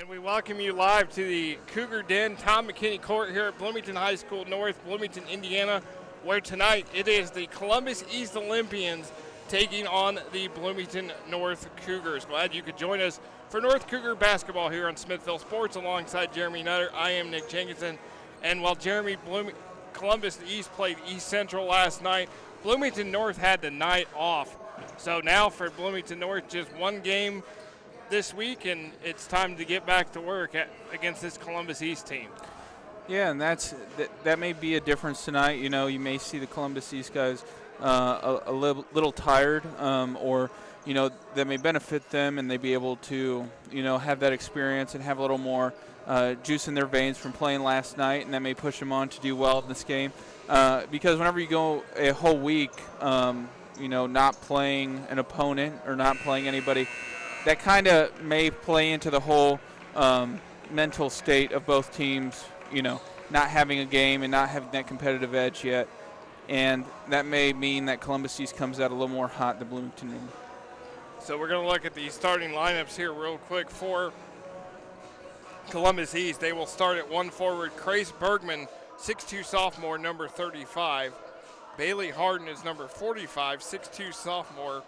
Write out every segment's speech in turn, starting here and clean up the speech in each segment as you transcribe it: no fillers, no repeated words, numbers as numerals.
And we welcome you live to the Cougar Den, Tom McKinney Court here at Bloomington High School North, Bloomington, Indiana, where tonight it is the Columbus East Olympians taking on the Bloomington North Cougars. Glad you could join us for North Cougar basketball here on Smithville Sports alongside Jeremy Nutter. I am Nick Jenkinson. And while Columbus East played East Central last night, Bloomington North had the night off. So now for Bloomington North, just one game this week, and it's time to get back to work against this Columbus East team. Yeah, and that may be a difference tonight. You know, you may see the Columbus East guys a little tired, or you know, that may benefit them, and they be able to, you know, have that experience and have a little more juice in their veins from playing last night, and that may push them on to do well in this game. Because whenever you go a whole week, you know, not playing an opponent or not playing anybody, that kind of may play into the whole mental state of both teams, you know, not having a game and not having that competitive edge yet. And that may mean that Columbus East comes out a little more hot than Bloomington. So we're going to look at the starting lineups here real quick for Columbus East. They will start at one forward, Crace Bergman, 6'2 sophomore, number 35. Bailey Harden is number 45, 6'2 sophomore.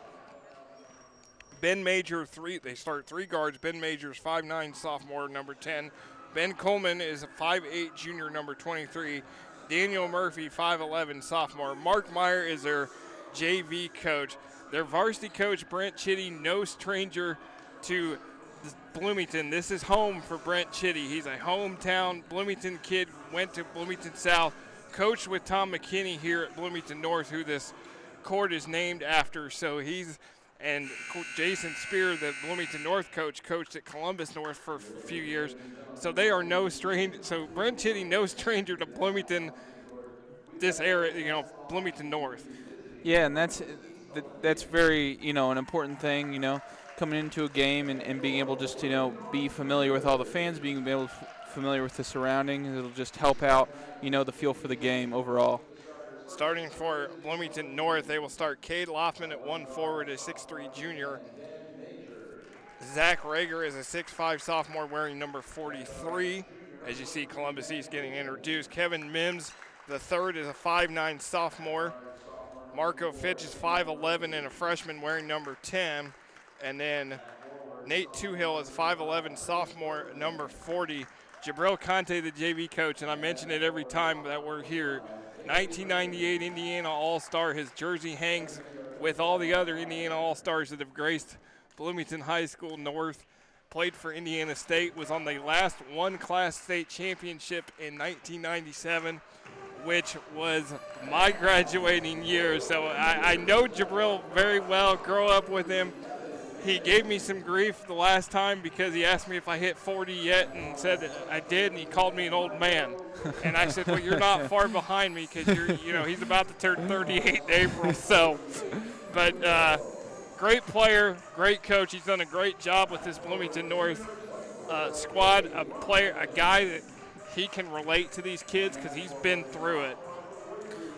Ben Major, they start three guards. Ben Major's 5'9 sophomore, number 10. Ben Kuhlman is a 5'8 junior, number 23. Daniel Murphy, 5'11 sophomore. Mark Meyer is their JV coach. Their varsity coach, Brent Chitty, no stranger to Bloomington. This is home for Brent Chitty. He's a hometown Bloomington kid, went to Bloomington South, coached with Tom McKinney here at Bloomington North, who this court is named after. So and Jason Spear, the Bloomington North coach, coached at Columbus North for a few years. So they are no stranger. So Brent Chitty, no stranger to Bloomington, this area, you know, Bloomington North. Yeah, and that's very, you know, an important thing, you know, coming into a game and being able just to, you know, be familiar with all the fans, being able to familiar with the surroundings. It'll just help out, you know, the feel for the game overall. Starting for Bloomington North, they will start Cade Loffman at one forward, a 6'3 junior. Zach Rager is a 6'5 sophomore wearing number 43. As you see Columbus East getting introduced. Kevin Mims, the third, is a 5'9 sophomore. Marco Fitch is 5'11 and a freshman wearing number 10. And then Nate Toohill is 5'11 sophomore, number 40. Jabril Conte, the JV coach, and I mention it every time that we're here, 1998 Indiana All-Star. His jersey hangs with all the other Indiana All-Stars that have graced Bloomington High School North. Played for Indiana State, was on the last one-class state championship in 1997, which was my graduating year. So I know Jabril very well, grew up with him. He gave me some grief the last time because he asked me if I hit 40 yet and said that I did, and he called me an old man. And I said, well, you're not far behind me because he's about to turn 38 in April. So, but great player, great coach. He's done a great job with this Bloomington North squad. A guy that he can relate to these kids because he's been through it.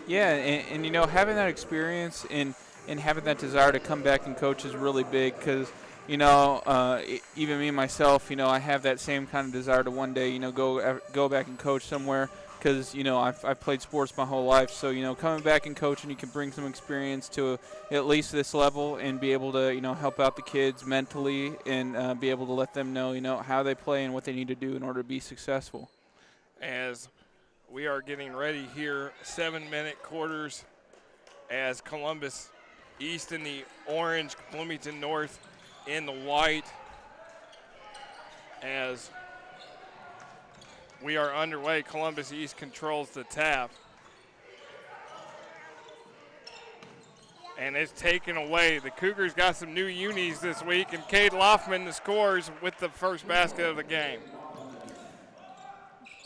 Yeah, and you know, having that experience and having that desire to come back and coach is really big because, you know, even me myself, you know, I have that same kind of desire to one day, you know, go back and coach somewhere because, you know, I've played sports my whole life. So, you know, coming back and coaching, you can bring some experience to at least this level and be able to, you know, help out the kids mentally and be able to let them know, you know, how they play and what they need to do in order to be successful. As we are getting ready here, 7-minute quarters as Columbus East in the orange, Bloomington North in the white. As we are underway, Columbus East controls the tap. And it's taken away. The Cougars got some new unis this week, and Cade Loffman, the scores with the first basket of the game.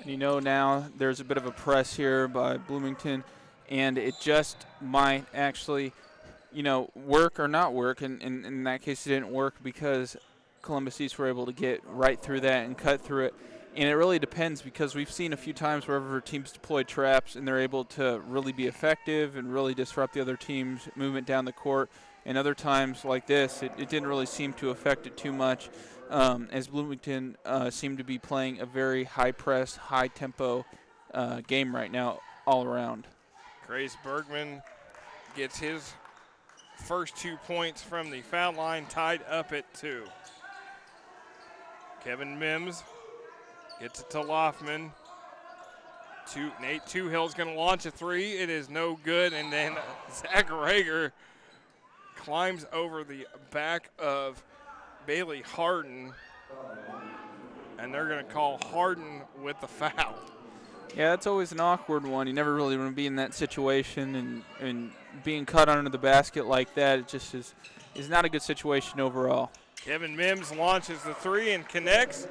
And you know, now there's a bit of a press here by Bloomington, and it just might actually, you know, work or not work. And in that case, it didn't work because Columbus East were able to get right through that and cut through it. And it really depends because we've seen a few times wherever teams deploy traps and they're able to really be effective and really disrupt the other team's movement down the court. And other times like this, it didn't really seem to affect it too much. as Bloomington seem to be playing a very high-press, high-tempo game right now all around. Grace Bergman gets his first 2 points from the foul line, tied up at 2. Kevin Mims gets it to Loffman. Nate Toohill's going to launch a 3. It is no good, and then Zach Rager climbs over the back of Bailey Harden, and they're going to call Harden with the foul. Yeah, that's always an awkward one. You never really want to be in that situation, and being cut under the basket like that, it just is not a good situation overall. Kevin Mims launches the 3 and connects.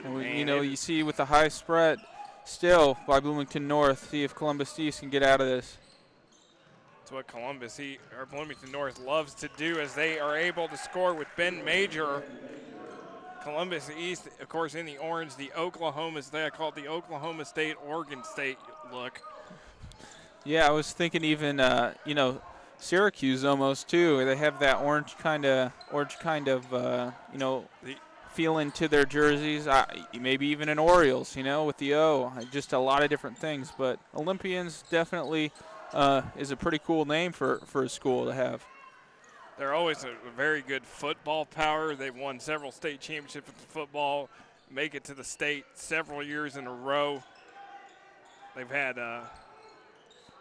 And you see with the high spread still by Bloomington North, see if Columbus East can get out of this. That's what Bloomington North loves to do, as they are able to score with Ben Major. Columbus East, of course, in the orange, I call it the Oklahoma State, Oregon State look. Yeah, I was thinking even, Syracuse almost too. They have that orange kind of, feeling to their jerseys. Maybe even an Orioles, with the O. Just a lot of different things. But Olympians definitely is a pretty cool name for a school to have. They're always a very good football power. They've won several state championships in football, make it to the state several years in a row. They've had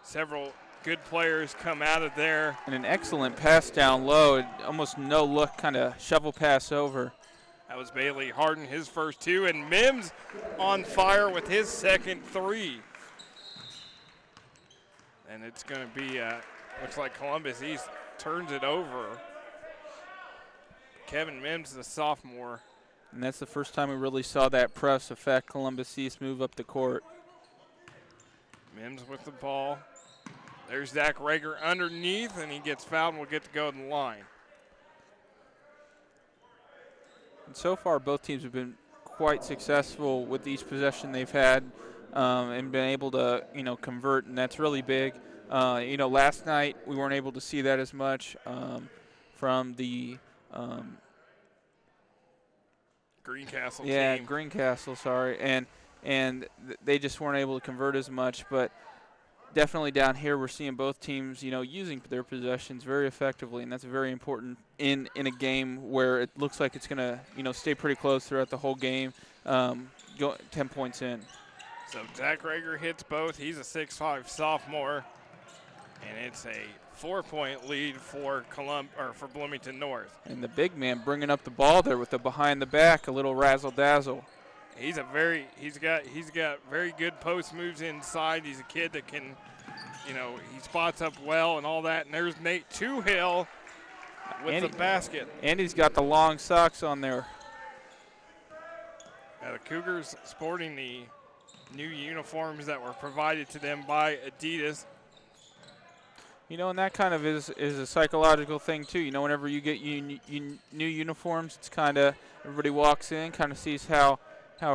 several good players come out of there. And an excellent pass down low, almost no look kind of shovel pass over. That was Bailey Harden, his first 2, and Mims on fire with his second 3. And it's going to be, looks like Columbus East turns it over. Kevin Mims, the sophomore. And that's the first time we really saw that press affect Columbus East move up the court. Mims with the ball. There's Zach Rager underneath, and he gets fouled and will get to go to the line. And so far, both teams have been quite successful with each possession they've had and been able to, convert, and that's really big. Last night we weren't able to see that as much from the Greencastle team. Yeah, Greencastle, sorry. And they just weren't able to convert as much, but definitely down here we're seeing both teams, using their possessions very effectively, and that's very important in a game where it looks like it's going to, stay pretty close throughout the whole game, 10 points in. So Zach Rager hits both. He's a 6'5" sophomore, and it's a 4-point lead for Bloomington North. And the big man bringing up the ball there with the behind the back, a little razzle dazzle. He's got very good post moves inside. He's a kid that can, he spots up well and all that. And there's Nate Toohill with the basket. And he's got the long socks on there. Now the Cougars sporting the new uniforms that were provided to them by Adidas. And that kind of is a psychological thing too. Whenever you get new uniforms, it's kind of everybody walks in, kind of sees how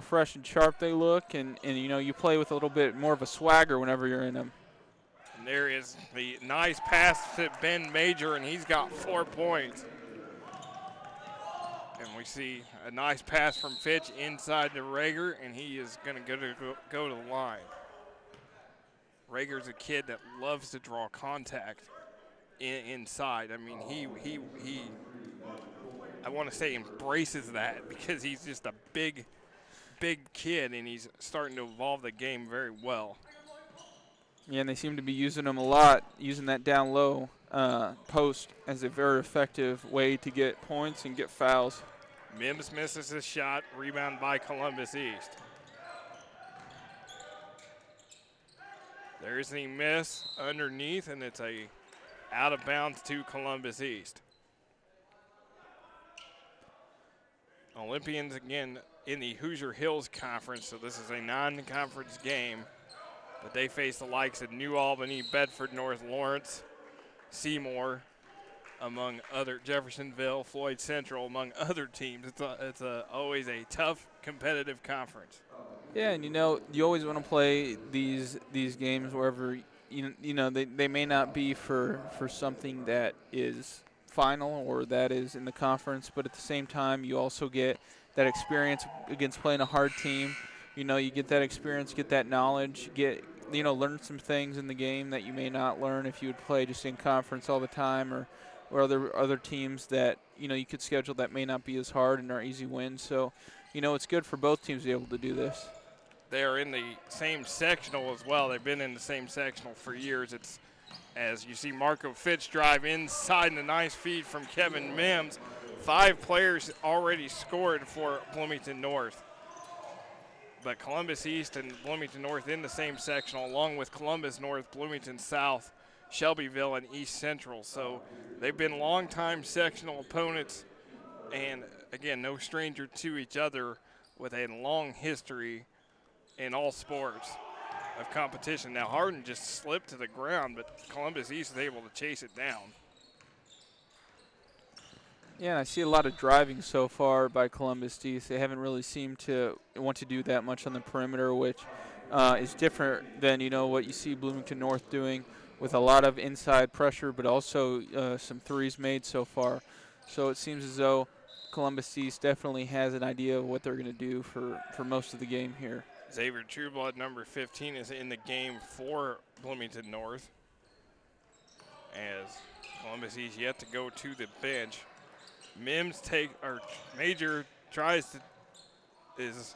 fresh and sharp they look, and you play with a little bit more of a swagger whenever you're in them. And there is the nice pass to Ben Major, and he's got 4 points. And we see a nice pass from Fitch inside to Rager, and he is going to go to the line. Rager's a kid that loves to draw contact inside. I mean, he I want to say embraces that, because he's just a big kid, and he's starting to evolve the game very well. Yeah, and they seem to be using him a lot, using that down low post as a very effective way to get points and get fouls. Mims misses his shot, rebound by Columbus East. There's the miss underneath, and it's a out of bounds to Columbus East. Olympians again in the Hoosier Hills Conference, so this is a non-conference game, but they face the likes of New Albany, Bedford, North Lawrence, Seymour, among other, Jeffersonville, Floyd Central, among other teams. It's always a tough, competitive conference. Yeah, and you always want to play these games wherever they may not be for something that is final or that is in the conference, but at the same time you also get that experience against playing a hard team. You know, you get that experience, get that knowledge, learn some things in the game that you may not learn if you would play just in conference all the time, or other teams that, you know, you could schedule that may not be as hard and are easy wins. So, you know, it's good for both teams to be able to do this. They are in the same sectional as well. They've been in the same sectional for years. It's, as you see Marco Fitch drive inside, and a nice feed from Kevin Mims. 5 players already scored for Bloomington North. But Columbus East and Bloomington North in the same sectional, along with Columbus North, Bloomington South, Shelbyville, and East Central. So they've been longtime sectional opponents, and again, no stranger to each other, with a long history in all sports of competition. Now Hardin just slipped to the ground, but Columbus East is able to chase it down. Yeah, I see a lot of driving so far by Columbus East. They haven't really seemed to want to do that much on the perimeter, which is different than, you know, what you see Bloomington North doing, with a lot of inside pressure, but also some threes made so far. So it seems as though Columbus East definitely has an idea of what they're going to do for most of the game here. Xavier Trueblood, number 15, is in the game for Bloomington North, as Columbus East yet to go to the bench. Major is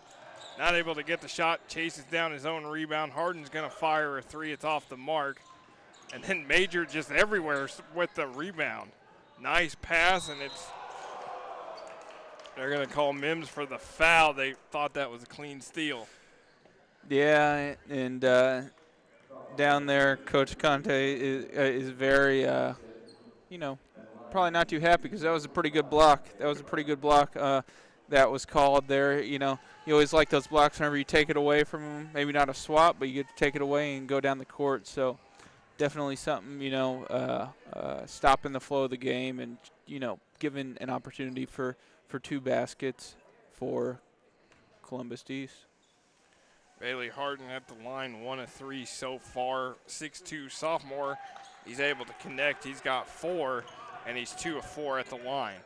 not able to get the shot, chases down his own rebound. Hardin's going to fire a 3. It's off the mark. And then Major just everywhere with the rebound. Nice pass, and they're going to call Mims for the foul. They thought that was a clean steal. Yeah, and down there, Coach Conte is very, probably not too happy, because that was a pretty good block. That was called there. You know, you always like those blocks whenever you take it away from them. Maybe not a swap, but you get to take it away and go down the court. So definitely something, stopping the flow of the game and, giving an opportunity for 2 baskets for Columbus East. Bailey Hardin at the line, 1 of 3 so far. 6'2" sophomore. He's able to connect. He's got 4, and he's 2 of 4 at the line.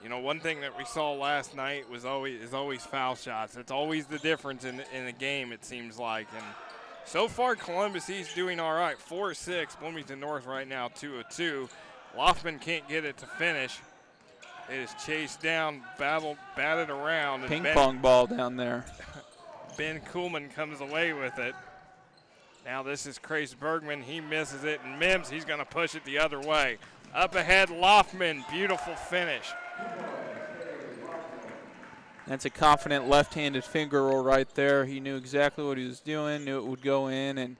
You know, one thing that we saw last night is always foul shots. It's always the difference in the game, it seems like. And so far, Columbus East doing all right. 4-6. Bloomington North right now, 2 of 2. Loftman can't get it to finish. It is chased down, batted around. Ping pong ball down there. Ben Kuhlman comes away with it. Now this is Crace Bergman. He misses it. And Mims, he's going to push it the other way. Up ahead, Loftman. Beautiful finish. That's a confident left-handed finger roll right there. He knew exactly what he was doing, knew it would go in.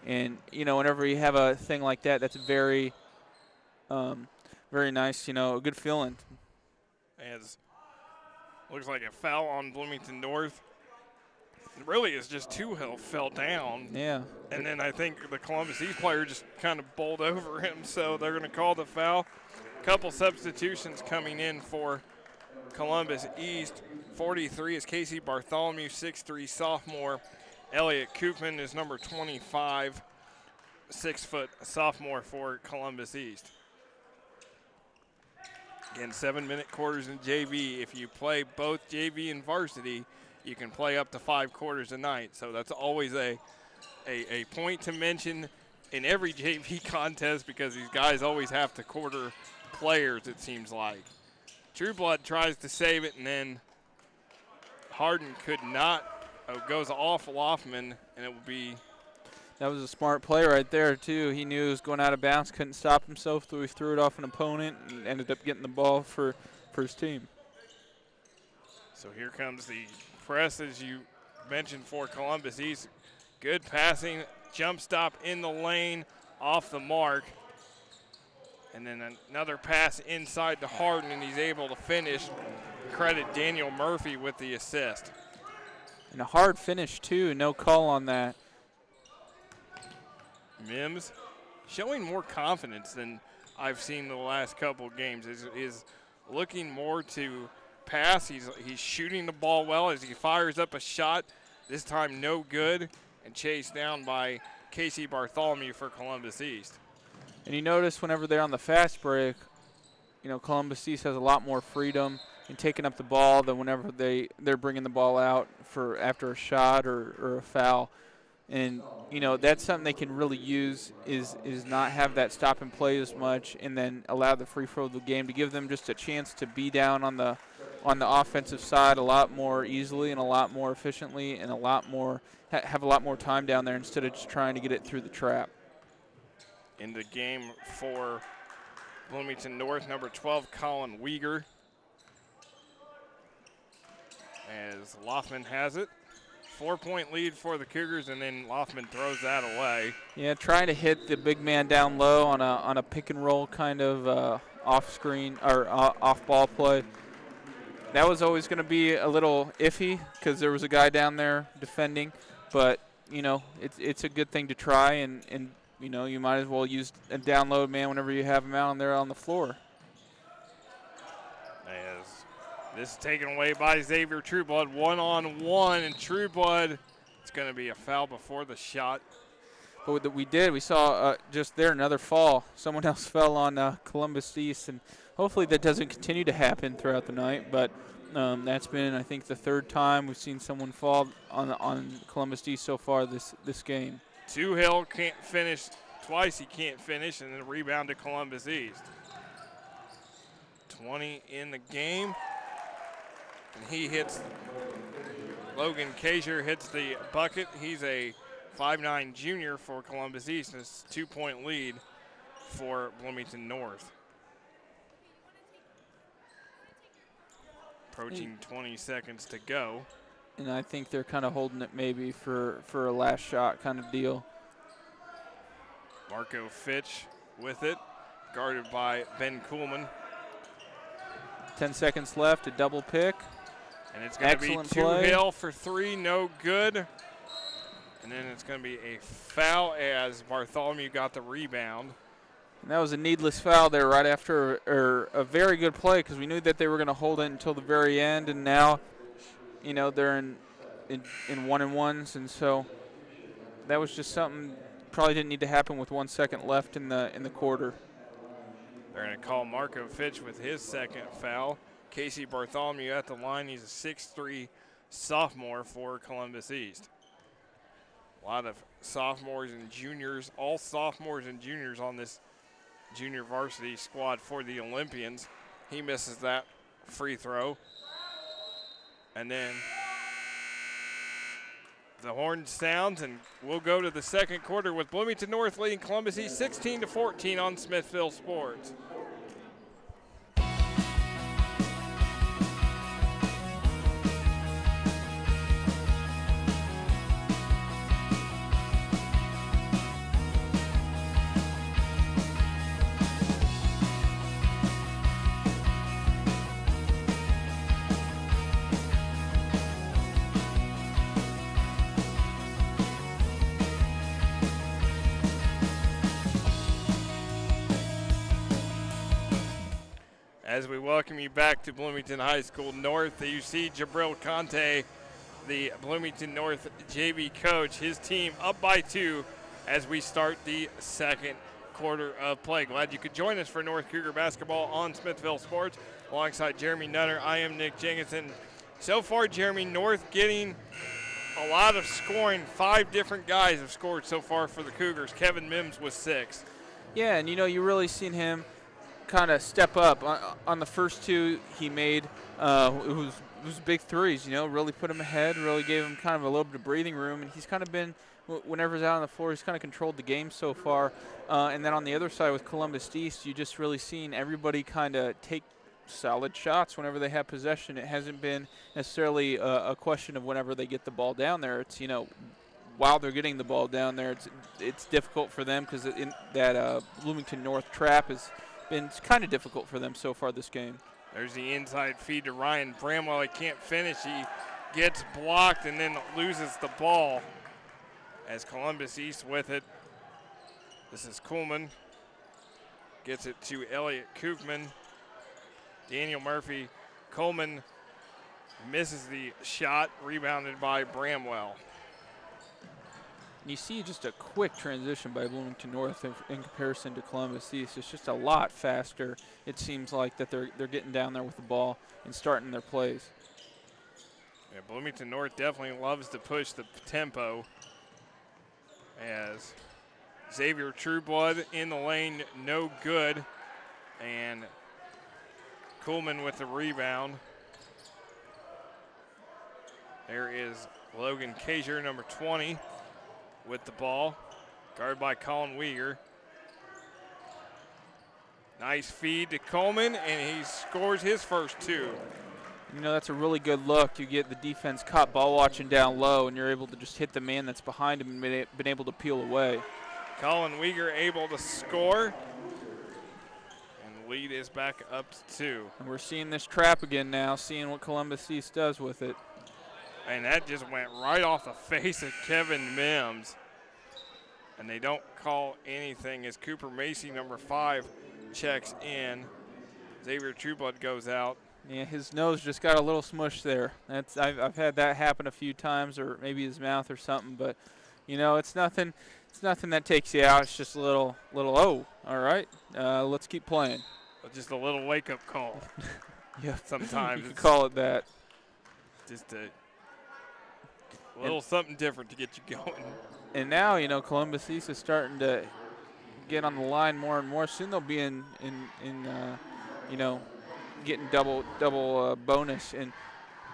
And whenever you have a thing like that, that's very, very nice, a good feeling. As looks like a foul on Bloomington North. Really, it's just 2 fell down. Yeah. And then I think the Columbus East player just kind of bowled over him, so they're going to call the foul. Couple substitutions coming in for Columbus East. 43 is Casey Bartholomew, 6'3" sophomore. Elliot Kuhlman is number 25, 6-foot sophomore for Columbus East. Again, 7-minute quarters in JV. If you play both JV and varsity, you can play up to 5 quarters a night. So that's always a point to mention in every JV contest, because these guys always have to quarter players, it seems like. Trueblood tries to save it, and then Hardin could not. Goes off Loftman, and it will be. That was a smart play right there, too. He knew it was going out of bounds, couldn't stop himself, so he threw it off an opponent and ended up getting the ball for his team. So here comes the press, as you mentioned, for Columbus East. Good passing, jump stop in the lane, off the mark. And then another pass inside to Hardin, and he's able to finish. Credit Daniel Murphy with the assist. And a hard finish, too. No call on that. Mims showing more confidence than I've seen the last couple games. Is looking more to pass. He's shooting the ball well as he fires up a shot. This time no good, and chased down by Casey Bartholomew for Columbus East. And you notice whenever they're on the fast break, you know, Columbus East has a lot more freedom in taking up the ball than whenever they're bringing the ball out for after a shot or a foul. And, you know, that's something they can really use is not have that stop and play as much and then allow the free flow of the game to give them just a chance to be down on the offensive side a lot more easily and a lot more efficiently and a lot more have a lot more time down there instead of just trying to get it through the trap. In the game for Bloomington North, number 12, Colin Weeger. As Loffman has it. 4-point lead for the Cougars, and then Loffman throws that away. Yeah, trying to hit the big man down low on a pick and roll kind of off screen or off ball play. That was always going to be a little iffy because there was a guy down there defending, but you know it's a good thing to try, and you know you might as well use a down low man whenever you have him out on there on the floor. As this is taken away by Xavier Trueblood, 1-on-1, and Trueblood, it's going to be a foul before the shot. But we saw just there another fall. Someone else fell on Columbus East, and hopefully that doesn't continue to happen throughout the night. But that's been, I think, the third time we've seen someone fall on Columbus East so far this game. Hill can't finish twice. He can't finish, and then rebound to Columbus East. 20 in the game. And he hits, Logan Kaiser hits the bucket. He's a 5'9" junior for Columbus East. And it's a 2-point lead for Bloomington North. Approaching 20 seconds to go. And I think they're kind of holding it maybe for a last shot kind of deal. Marco Fitch with it, guarded by Ben Kuhlman. 10 seconds left, a double pick. And it's going to be Hill for three, no good. And then it's going to be a foul as Bartholomew got the rebound. And that was a needless foul there right after a very good play because we knew that they were going to hold it until the very end. And now, you know, they're in 1-and-1s. And so that was just something probably didn't need to happen with 1 second left in the quarter. They're going to call Marco Fitch with his second foul. Casey Bartholomew at the line. He's a 6'3" sophomore for Columbus East. A lot of sophomores and juniors, all sophomores and juniors on this junior varsity squad for the Olympians. He misses that free throw. And then the horn sounds, and we'll go to the second quarter with Bloomington North leading Columbus East 16-14 on Smithville Sports. As we welcome you back to Bloomington High School North, you see Jabril Conte, the Bloomington North JV coach, his team up by 2 as we start the second quarter of play. Glad you could join us for North Cougar basketball on Smithville Sports. Alongside Jeremy Nutter, I am Nick Jenkinson. So far, Jeremy, North getting a lot of scoring. 5 different guys have scored so far for the Cougars. Kevin Mims was 6. Yeah, and you know, you really seen him kind of step up on the first 2 he made. It was big threes, you know, really put him ahead, really gave him kind of a little bit of breathing room, and he's kind of been, whenever he's out on the floor, he's kind of controlled the game so far. And then on the other side with Columbus East, you just really seen everybody kind of take solid shots whenever they have possession. It hasn't been necessarily a question of whenever they get the ball down there. It's, you know, while they're getting the ball down there, it's difficult for them because in that Bloomington North trap is been kind of difficult for them so far this game. There's the inside feed to Ryan Bramwell. He can't finish. He gets blocked and then loses the ball as Columbus East with it. This is Kuhlman. Gets it to Elliott Kuhlman. Daniel Murphy. Coleman misses the shot, rebounded by Bramwell. And you see just a quick transition by Bloomington North in comparison to Columbus East. It's just a lot faster. It seems like that they're getting down there with the ball and starting their plays. Yeah, Bloomington North definitely loves to push the tempo, as Xavier Trueblood in the lane, no good. And Kuhlman with the rebound. There is Logan Kaiser, number 20, with the ball, guarded by Colin Weger. Nice feed to Kuhlman, and he scores his first two. You know, that's a really good look. You get the defense caught ball watching down low, and you're able to just hit the man that's behind him and been able to peel away. Colin Weger able to score, and the lead is back up to 2. And we're seeing this trap again now, seeing what Columbus East does with it. And that just went right off the face of Kevin Mims. And they don't call anything as Cooper Macy, number 5, checks in. Xavier Trueblood goes out. Yeah, his nose just got a little smushed there. I've had that happen a few times, or maybe his mouth or something. But you know, it's nothing that takes you out. It's just a little. Oh, all right. Let's keep playing. Just a little wake-up call. Yeah, sometimes you could call it that. Just a little something different to get you going. And now, you know, Columbus East is starting to get on the line more and more. Soon they'll be in you know, getting double bonus, and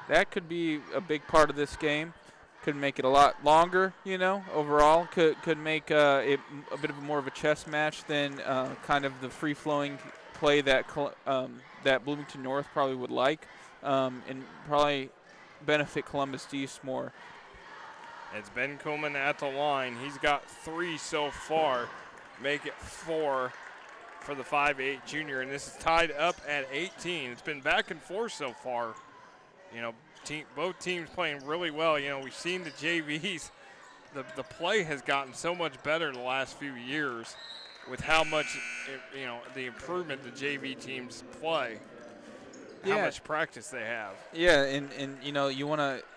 that could be a big part of this game. Could make it a lot longer, you know, overall. Could make it a bit of more of a chess match than kind of the free-flowing play that that Bloomington North probably would like, and probably benefit Columbus East more. It's Ben Kuhlman at the line. He's got 3 so far, make it 4 for the 5'8" junior, and this is tied up at 18. It's been back and forth so far. You know, both teams playing really well. You know, we've seen the JVs. The play has gotten so much better the last few years with how much, you know, the improvement the JV teams play, how much practice they have. Yeah, and you know, you want to –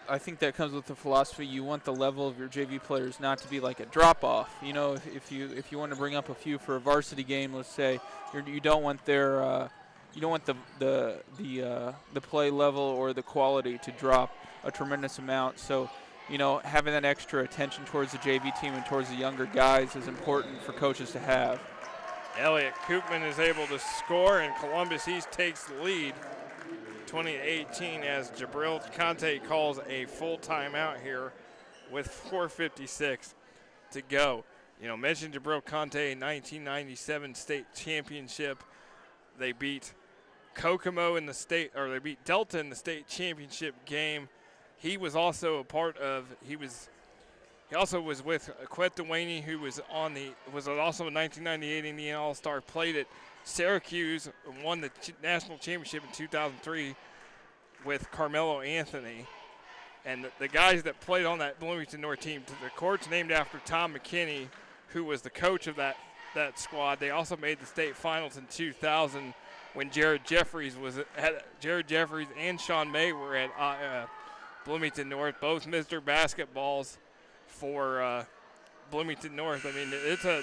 I think that comes with the philosophy. You want the level of your JV players not to be like a drop-off. You know, if you want to bring up a few for a varsity game, let's say, you don't want their you don't want the play level or the quality to drop a tremendous amount. So, you know, having that extra attention towards the JV team and towards the younger guys is important for coaches to have. Elliot Koopman is able to score, and Columbus East takes the lead 20-18 as Jabril Conte calls a full timeout here with 4:56 to go. You know, mentioned Jabril Conte, 1997 state championship. They beat Kokomo in the state, or they beat Delta in the state championship game. He was also a part of, he also was with Quet Dewaney, who was also a 1998 Indiana All-Star, played at Syracuse, won the national championship in 2003 with Carmelo Anthony. And the guys that played on that Bloomington North team, the court's named after Tom McKinney, who was the coach of that squad. They also made the state finals in 2000 when Jared Jeffries and Sean May were at Bloomington North. Both Mr. Basketballs for Bloomington North. I mean,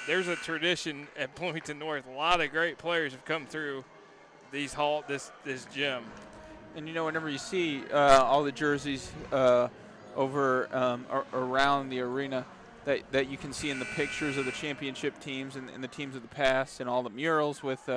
there's a tradition at Bloomington North. A lot of great players have come through this gym. And you know, whenever you see all the jerseys over around the arena that you can see in the pictures of the championship teams and the teams of the past, and all the murals with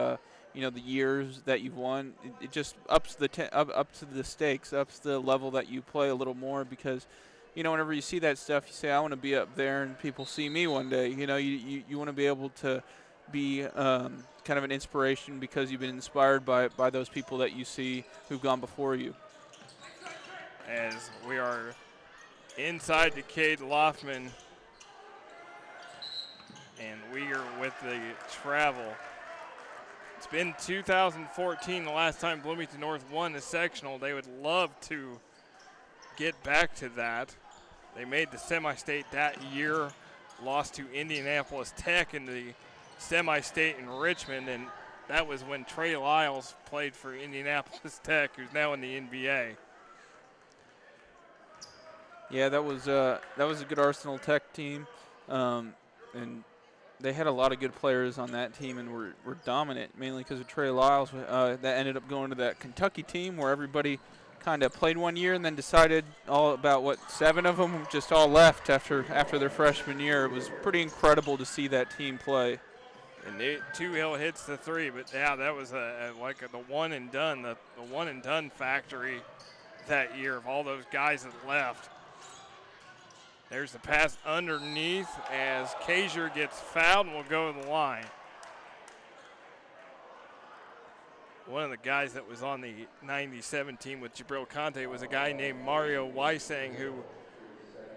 you know, the years that you've won, it just ups up to the stakes, ups the level that you play a little more, because you know, whenever you see that stuff, you say, I want to be up there and people see me one day. You know, you want to be able to be kind of an inspiration because you've been inspired by those people that you see who've gone before you. As we are inside to Cade Loffman, and we are with the travel. It's been 2014, the last time Bloomington North won the sectional. They would love to get back to that. They made the semi-state that year, lost to Indianapolis Tech in the semi-state in Richmond, and that was when Trey Lyles played for Indianapolis Tech, who's now in the NBA. Yeah, that was a good Arsenal Tech team, and they had a lot of good players on that team and were dominant, mainly because of Trey Lyles. That ended up going to that Kentucky team where everybody kind of played 1 year and then decided all about 7 of them just all left after their freshman year. It was pretty incredible to see that team play. And Two-Hill hits the three, but yeah, that was like the one and done, the one and done factory that year of all those guys that left. There's the pass underneath as Kaiser gets fouled and will go to the line. One of the guys that was on the 97 team with Jabril Conte was a guy named Mario Waisang, who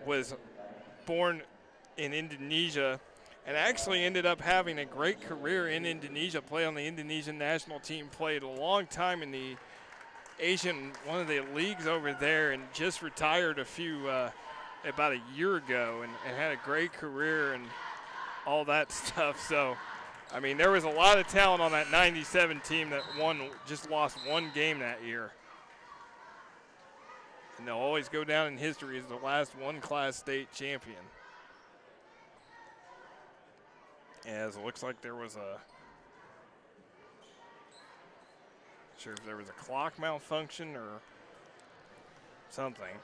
was born in Indonesia and actually ended up having a great career in Indonesia, played on the Indonesian national team, played a long time in the one of the leagues over there, and just retired about a year ago and had a great career and all that stuff. So, I mean, there was a lot of talent on that 97 team that just lost one game that year. And they'll always go down in history as the last one-class state champion. As it looks like there was sure if there was a clock malfunction or something.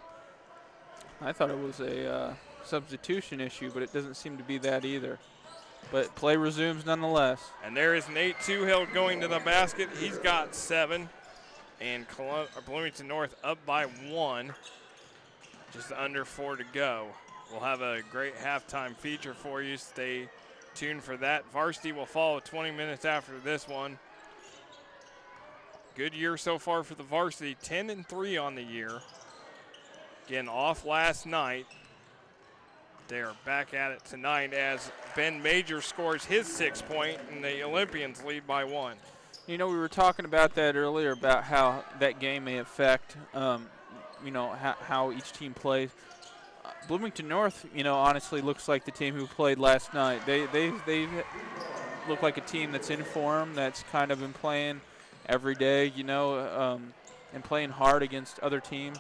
I thought it was a substitution issue, but it doesn't seem to be that either. But play resumes nonetheless. And there is Nate Two-Hill going to the basket. He's got 7. And Bloomington North up by 1. Just under 4 to go. We'll have a great halftime feature for you. Stay tuned for that. Varsity will follow 20 minutes after this one. Good year so far for the Varsity. 10-3 on the year. Again, off last night. They're back at it tonight as Ben Major scores his 6-point and the Olympians lead by 1. You know, we were talking about that earlier about how that game may affect, how each team plays. Bloomington North, honestly looks like the team who played last night. They look like a team that's in form, that's kind of been playing every day, and playing hard against other teams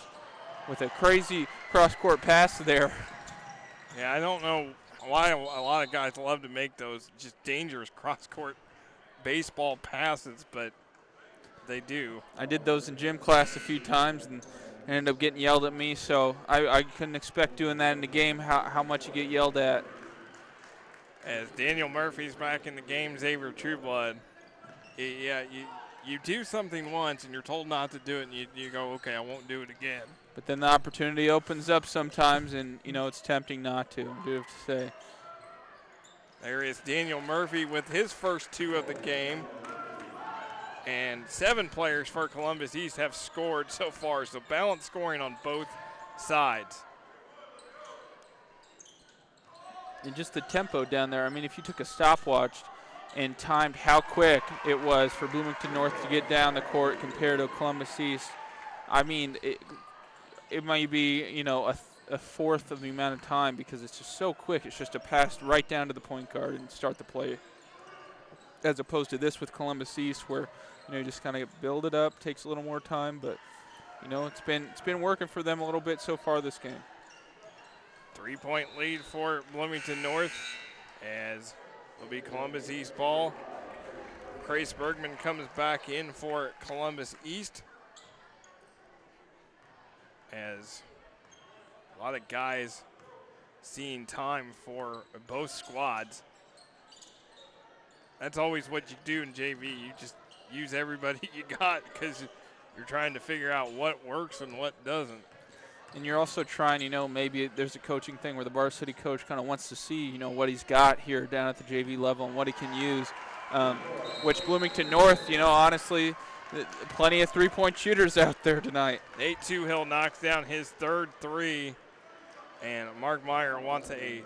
with a crazy cross-court pass there. Yeah, I don't know why a lot of guys love to make those just dangerous cross-court baseball passes, but they do. I did those in gym class a few times and ended up getting yelled at me, so I couldn't expect doing that in the game, how much you get yelled at. As Daniel Murphy's back in the game, Xavier Trueblood. Yeah, you do something once and you're told not to do it, and you go, okay, I won't do it again. But then the opportunity opens up sometimes, and, it's tempting not to, I do have to say. There is Daniel Murphy with his first 2 of the game. And 7 players for Columbus East have scored so far, so balanced scoring on both sides. And just the tempo down there. I mean, if you took a stopwatch and timed how quick it was for Bloomington North to get down the court compared to Columbus East, I mean, it might be, a fourth of the amount of time because it's just so quick. It's just a pass right down to the point guard and start the play. As opposed to this with Columbus East where, you just kind of build it up, takes a little more time, but, it's been working for them a little bit so far this game. 3-point lead for Bloomington North as it'll be Columbus East ball. Grace Bergman comes back in for Columbus East as a lot of guys seeing time for both squads. That's always what you do in JV. You just use everybody you got because you're trying to figure out what works and what doesn't. And you're also trying, maybe there's a coaching thing where the varsity coach kind of wants to see, what he's got here down at the JV level and what he can use, which Bloomington North, honestly, plenty of three-point shooters out there tonight. Nate Two-Hill knocks down his 3rd 3, and Mark Meyer wants a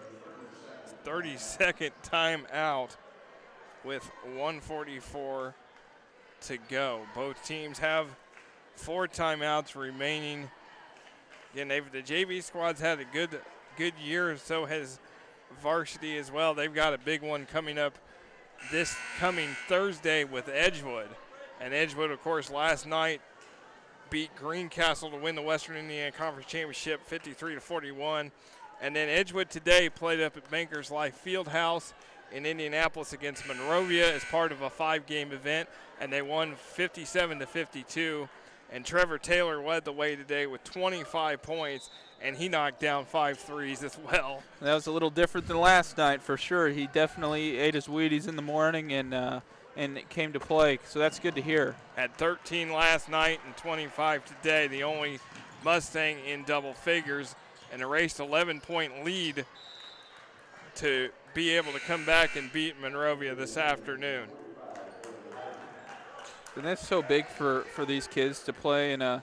30-second timeout with 1:44 to go. Both teams have 4 timeouts remaining. Again, the JV squad's had a good year, so has Varsity as well. They've got a big one coming up this coming Thursday with Edgewood. And Edgewood, of course, last night beat Greencastle to win the Western Indiana Conference Championship 53-41. And then Edgewood today played up at Bankers Life Fieldhouse in Indianapolis against Monrovia as part of a 5-game event, and they won 57-52. And Trevor Taylor led the way today with 25 points, and he knocked down 5 threes as well. That was a little different than last night for sure. He definitely ate his Wheaties in the morning and it came to play, so that's good to hear. Had 13 last night and 25 today, the only Mustang in double figures, and erased 11-point lead to be able to come back and beat Monrovia this afternoon. And that's so big for these kids to play in an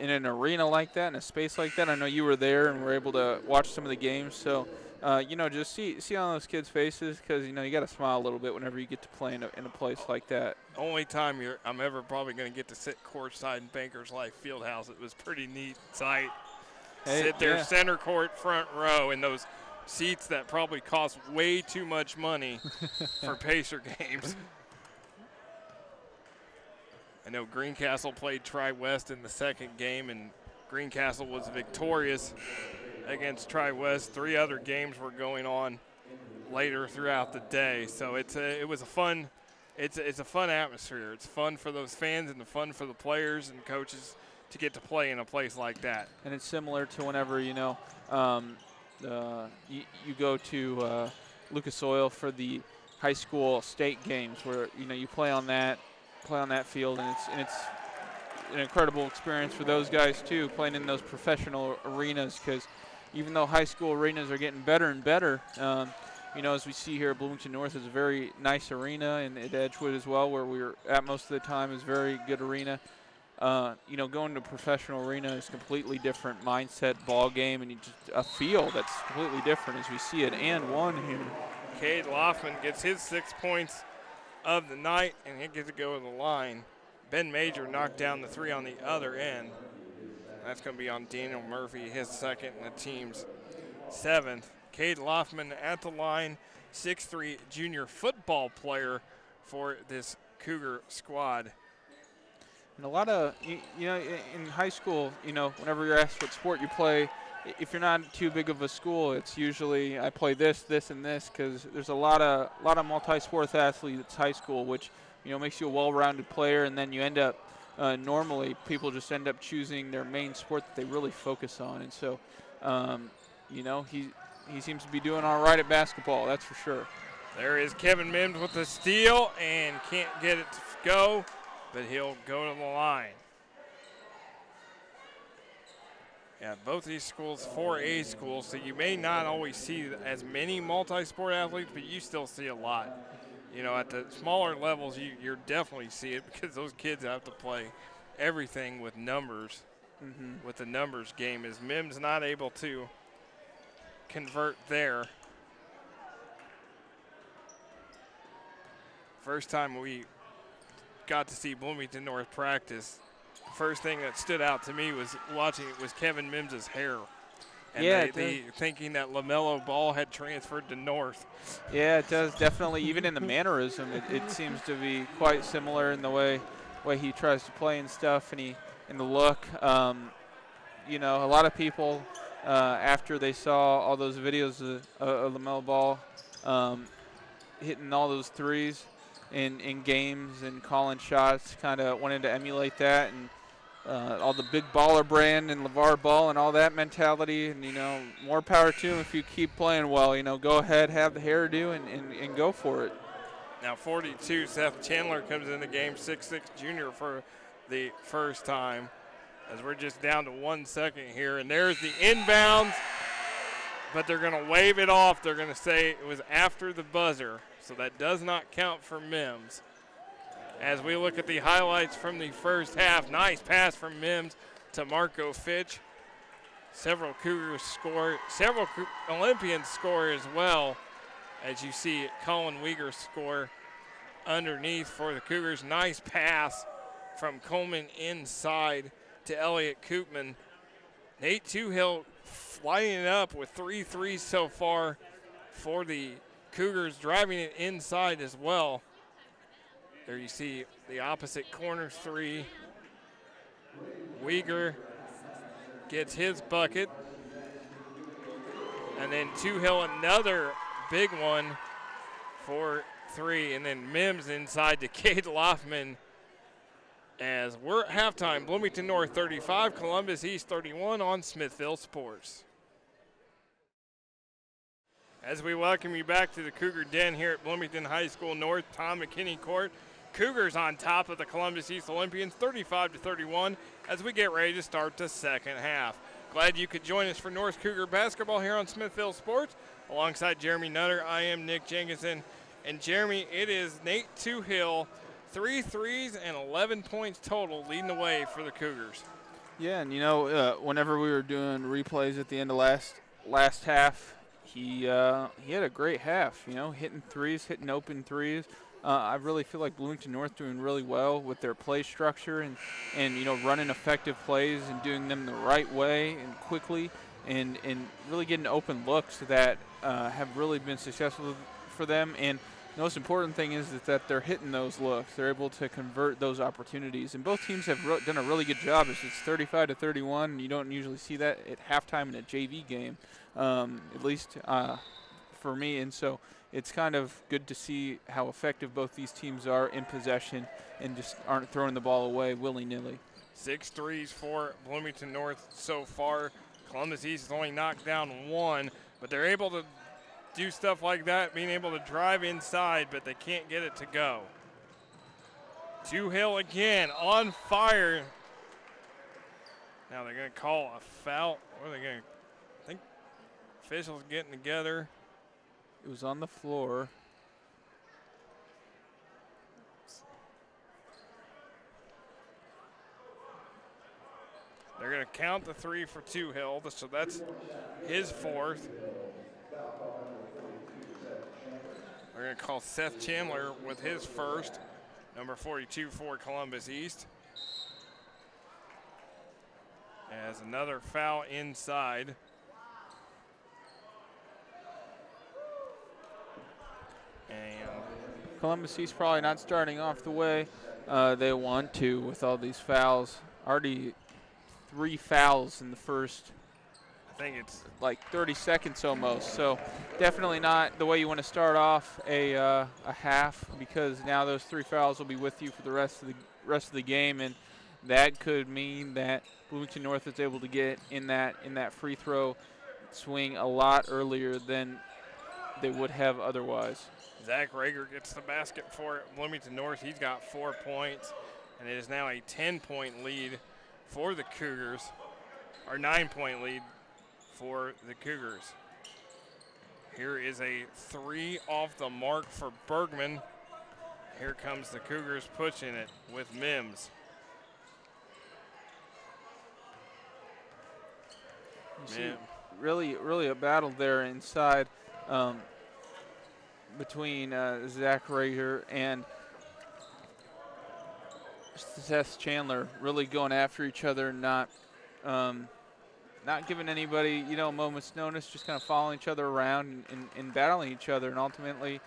arena like that, in a space like that. I know you were there and were able to watch some of the games. So, just see on those kids' faces, because, you got to smile a little bit whenever you get to play in a place like that. Only time I'm ever probably going to get to sit courtside in Bankers Life Fieldhouse. It was pretty neat sight. Sit there center court front row in those seats that probably cost way too much money for Pacer games. I know Greencastle played Tri-West in the second game, and Greencastle was victorious against Tri-West. 3 other games were going on later throughout the day, so it's a fun atmosphere. It's fun for those fans and fun for the players and coaches to get to play in a place like that. And it's similar to whenever you go to Lucas Oil for the high school state games, where you play on that field, and it's an incredible experience for those guys too, playing in those professional arenas, because even though high school arenas are getting better and better, as we see here at Bloomington North is a very nice arena, and at Edgewood as well, where we were at most of the time, is a very good arena. Going to a professional arena is a completely different mindset, ball game, and just a feel that's completely different as we see it. And one here. Cade Loffman gets his 6 points of the night, and he gets to go to the line. Ben Major knocked down the 3 on the other end. That's going to be on Daniel Murphy, his second and the team's 7th. Cade Loffman at the line, 6'3" junior football player for this Cougar squad. And a lot of, in high school, whenever you're asked what sport you play, if you're not too big of a school, it's usually I play this, this, and this, because there's a lot of multi-sports athletes high school, which makes you a well-rounded player, and then you end up normally people just end up choosing their main sport that they really focus on, and so he seems to be doing all right at basketball, that's for sure. There is Kevin Mims with the steal and can't get it to go, but he'll go to the line. Yeah, both these schools 4A schools, so you may not always see as many multi-sport athletes, but you still see a lot. At the smaller levels, you definitely see it, because those kids have to play everything with numbers, with the numbers game. As Mims not able to convert there. First time we got to see Bloomington North practice, first thing that stood out to me was watching it was Kevin Mims's hair. And they thinking that LaMelo Ball had transferred to North. Yeah, it does definitely. Even in the mannerism, it seems to be quite similar in the way he tries to play and stuff, and in the look. A lot of people after they saw all those videos of LaMelo Ball hitting all those threes in games and calling shots, kind of wanted to emulate that, and all the big baller brand and LeVar Ball and all that mentality, and more power to him if you keep playing well. Go ahead, have the hairdo and go for it. Now 42, Seth Chandler comes in the game, 6'6" junior for the first time, as we're just down to 1 second here, and there's the inbounds, but they're going to wave it off. They're going to say it was after the buzzer, so that does not count for Mims. As we look at the highlights from the first half, nice pass from Mims to Marco Fitch. Several Cougars score, several Olympians score as well, as you see Colin Weeger score underneath for the Cougars. Nice pass from Kuhlman inside to Elliott Koopman. Nate Toohill lighting it up with 3 threes so far for the Cougars, driving it inside as well. There you see the opposite corner 3 Uyghur gets his bucket. And then Hill, another big one for 3. And then Mims inside to Cade Loffman. As we're at halftime, Bloomington North 35, Columbus East 31 on Smithville Sports. As we welcome you back to the Cougar Den here at Bloomington High School North, Tom McKinney Court. Cougars on top of the Columbus East Olympians 35-31 as we get ready to start the second half. Glad you could join us for North Cougar basketball here on Smithville Sports. Alongside Jeremy Nutter, I am Nick Jenkinson. And Jeremy, it is Nate Hill, 3 threes and 11 points total leading the way for the Cougars. Yeah, and whenever we were doing replays at the end of last half, he had a great half, hitting threes, hitting open threes. I really feel like Bloomington North doing really well with their play structure and running effective plays and doing them the right way and quickly and really getting open looks that have really been successful for them. And the most important thing is that they're hitting those looks. They're able to convert those opportunities. And both teams have done a really good job. It's 35-31, and you don't usually see that at halftime in a JV game, at least for me. And so it's kind of good to see how effective both these teams are in possession and just aren't throwing the ball away willy-nilly. 6 threes for Bloomington North so far. Columbus East has only knocked down 1, but they're able to do stuff like that, being able to drive inside, but they can't get it to go. Hill again on fire. Now they're going to call a foul. What are they going to? I think officials getting together. It was on the floor. They're going to count the 3 for Hill, so that's his 4th. We're going to call Seth Chandler with his 1st, number 42 for Columbus East. As another foul inside. And Columbus East probably not starting off the way they want to with all these fouls. Already 3 fouls in the first, I think it's like 30 seconds almost. So definitely not the way you want to start off a half, because now those 3 fouls will be with you for the rest of the game, and that could mean that Bloomington North is able to get in that free throw swing a lot earlier than they would have otherwise. Zach Rager gets the basket for Bloomington North. He's got 4 points, and it is now a 10-point lead for the Cougars, or 9-point lead for the Cougars. Here is a 3 off the mark for Bergman. Here comes the Cougars pushing it with Mims. You see, really a battle there inside between Zach Rager and Seth Chandler, really going after each other, not giving anybody a moment's notice, just kind of following each other around and battling each other, and ultimately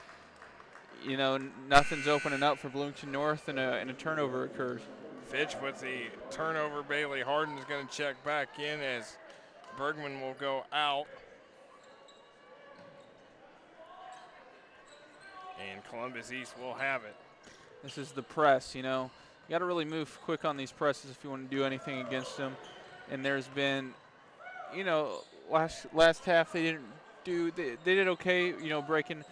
nothing's opening up for Bloomington North, and a turnover occurs. Fitch with the turnover. Bailey Harden is going to check back in as Bergman will go out. And Columbus East will have it. This is the press, You got to really move quick on these presses if you want to do anything against them. And there's been, last half they didn't do. They did okay, breaking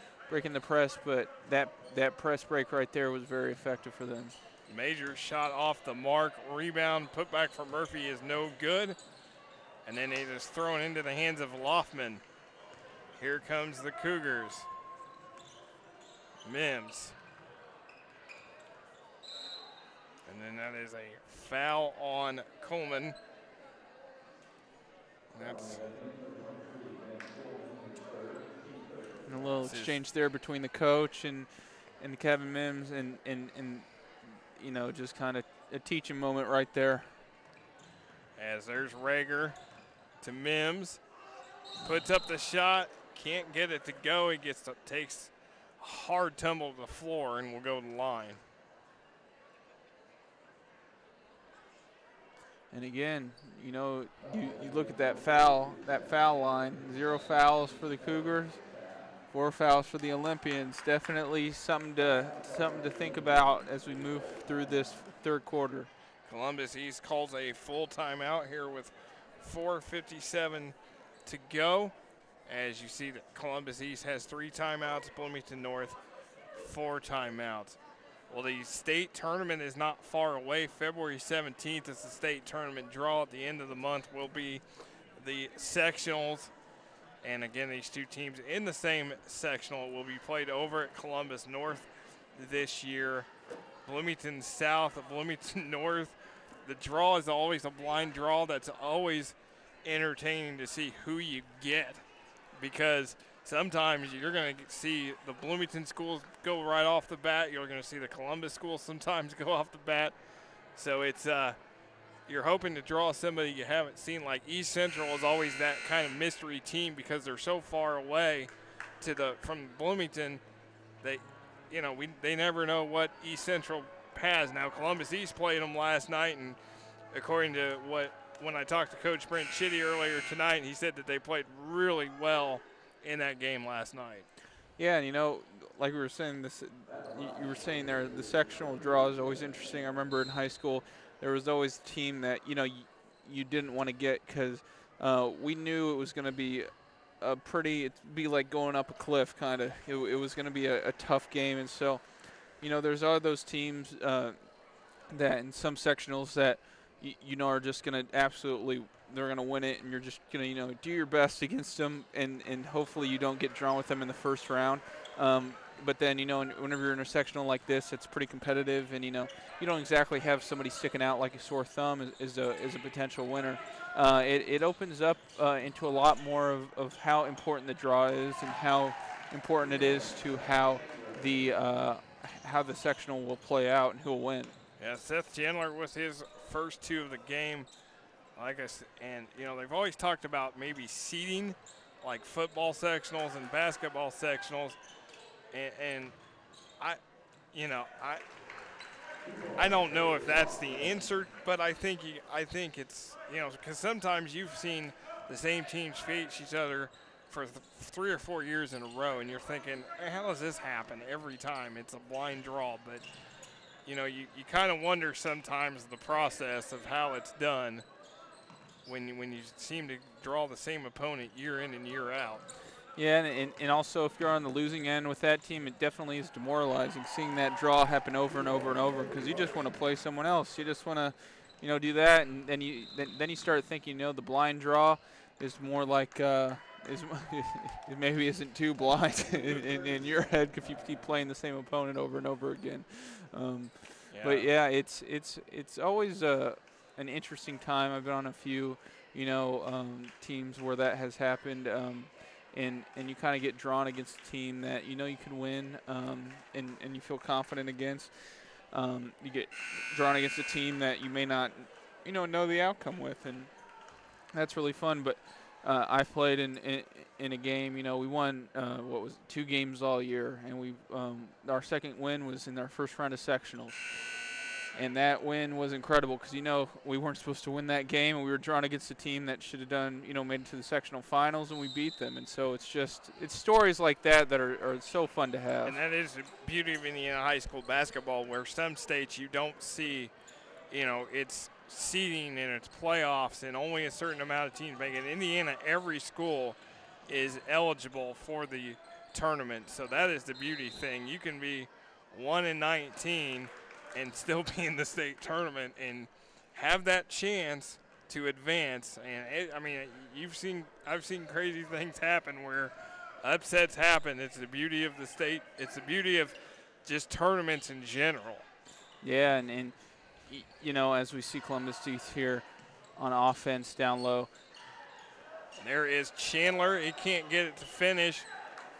the press, but that press break right there was very effective for them. Major shot off the mark. Rebound put back for Murphy is no good. And then it is thrown into the hands of Loffman. Here comes the Cougars. Mims. And then that is a foul on Kuhlman. That's a little exchange there between the coach and Kevin Mims, and just kind of a teaching moment right there. As there's Rager to Mims, puts up the shot, can't get it to go. He takes a hard tumble to the floor and will go to the line. And again, you know, you look at that foul line. 0 fouls for the Cougars, 4 fouls for the Olympians. Definitely something to think about as we move through this third quarter. Columbus East calls a full timeout here with 4:57 to go. As you see, that Columbus East has 3 timeouts, Bloomington North 4 timeouts. Well, the state tournament is not far away. February 17th is the state tournament draw. At the end of the month will be the sectionals. And again, these two teams in the same sectional will be played over at Columbus North this year. Bloomington South, Bloomington North. The draw is always a blind draw. That's always entertaining to see who you get, because sometimes you're going to see the Bloomington schools go right off the bat. You're going to see the Columbus schools sometimes go off the bat. So it's you're hoping to draw somebody you haven't seen. Like East Central is always that kind of mystery team because they're so far away from Bloomington. They never know what East Central has. Now Columbus East played them last night, and according to when I talked to Coach Brent Chitty earlier tonight, he said that they played really well in that game last night. Yeah, and like we were saying, you were saying there, the sectional draw is always interesting. I remember in high school there was always a team that you didn't want to get because we knew it was going to be it'd be like going up a cliff kind of. It was going to be a tough game, and so there's all those teams that in some sectionals that are just going to they're going to win it, and you're just going to do your best against them, and hopefully you don't get drawn with them in the first round. But then whenever you're in a sectional like this, it's pretty competitive, and you don't exactly have somebody sticking out like a sore thumb is a potential winner. It opens up into a lot more of how important the draw is and how important it is to how the sectional will play out and who will win. Yeah, Seth Chandler with his first 2 of the game. Like I said, and they've always talked about maybe seeding, like football sectionals and basketball sectionals, and I don't know if that's the answer, but I think it's because sometimes you've seen the same teams face each other for 3 or 4 years in a row, and you're thinking, hey, how does this happen every time? It's a blind draw, but you kind of wonder sometimes the process of how it's done when you seem to draw the same opponent year in and year out. Yeah, and also if you're on the losing end with that team, it definitely is demoralizing seeing that draw happen over and over and over because you just want to play someone else. You just want to, do that, and then you start thinking, the blind draw is more like it maybe isn't too blind in your head if you keep playing the same opponent over and over again. But yeah, it's always an interesting time. I've been on a few, teams where that has happened, and you kind of get drawn against a team that you can win, and you feel confident against. You get drawn against a team that you may not, know the outcome with, and that's really fun. But I've played in a game. We won 2 games all year, and our second win was in our first round of sectionals. And that win was incredible because, we weren't supposed to win that game, and we were drawn against a team that should have done, made it to the sectional finals, and we beat them. And so it's stories like that are so fun to have. And that is the beauty of Indiana high school basketball, where some states you don't see, it's seeding and it's playoffs and only a certain amount of teams make it. In Indiana, every school is eligible for the tournament. So that is the beauty thing. You can be 1-19 and still be in the state tournament and have that chance to advance. And I've seen crazy things happen where upsets happen. It's the beauty of the state. It's the beauty of just tournaments in general. Yeah, and as we see Columbus East here on offense down low. There is Chandler. He can't get it to finish.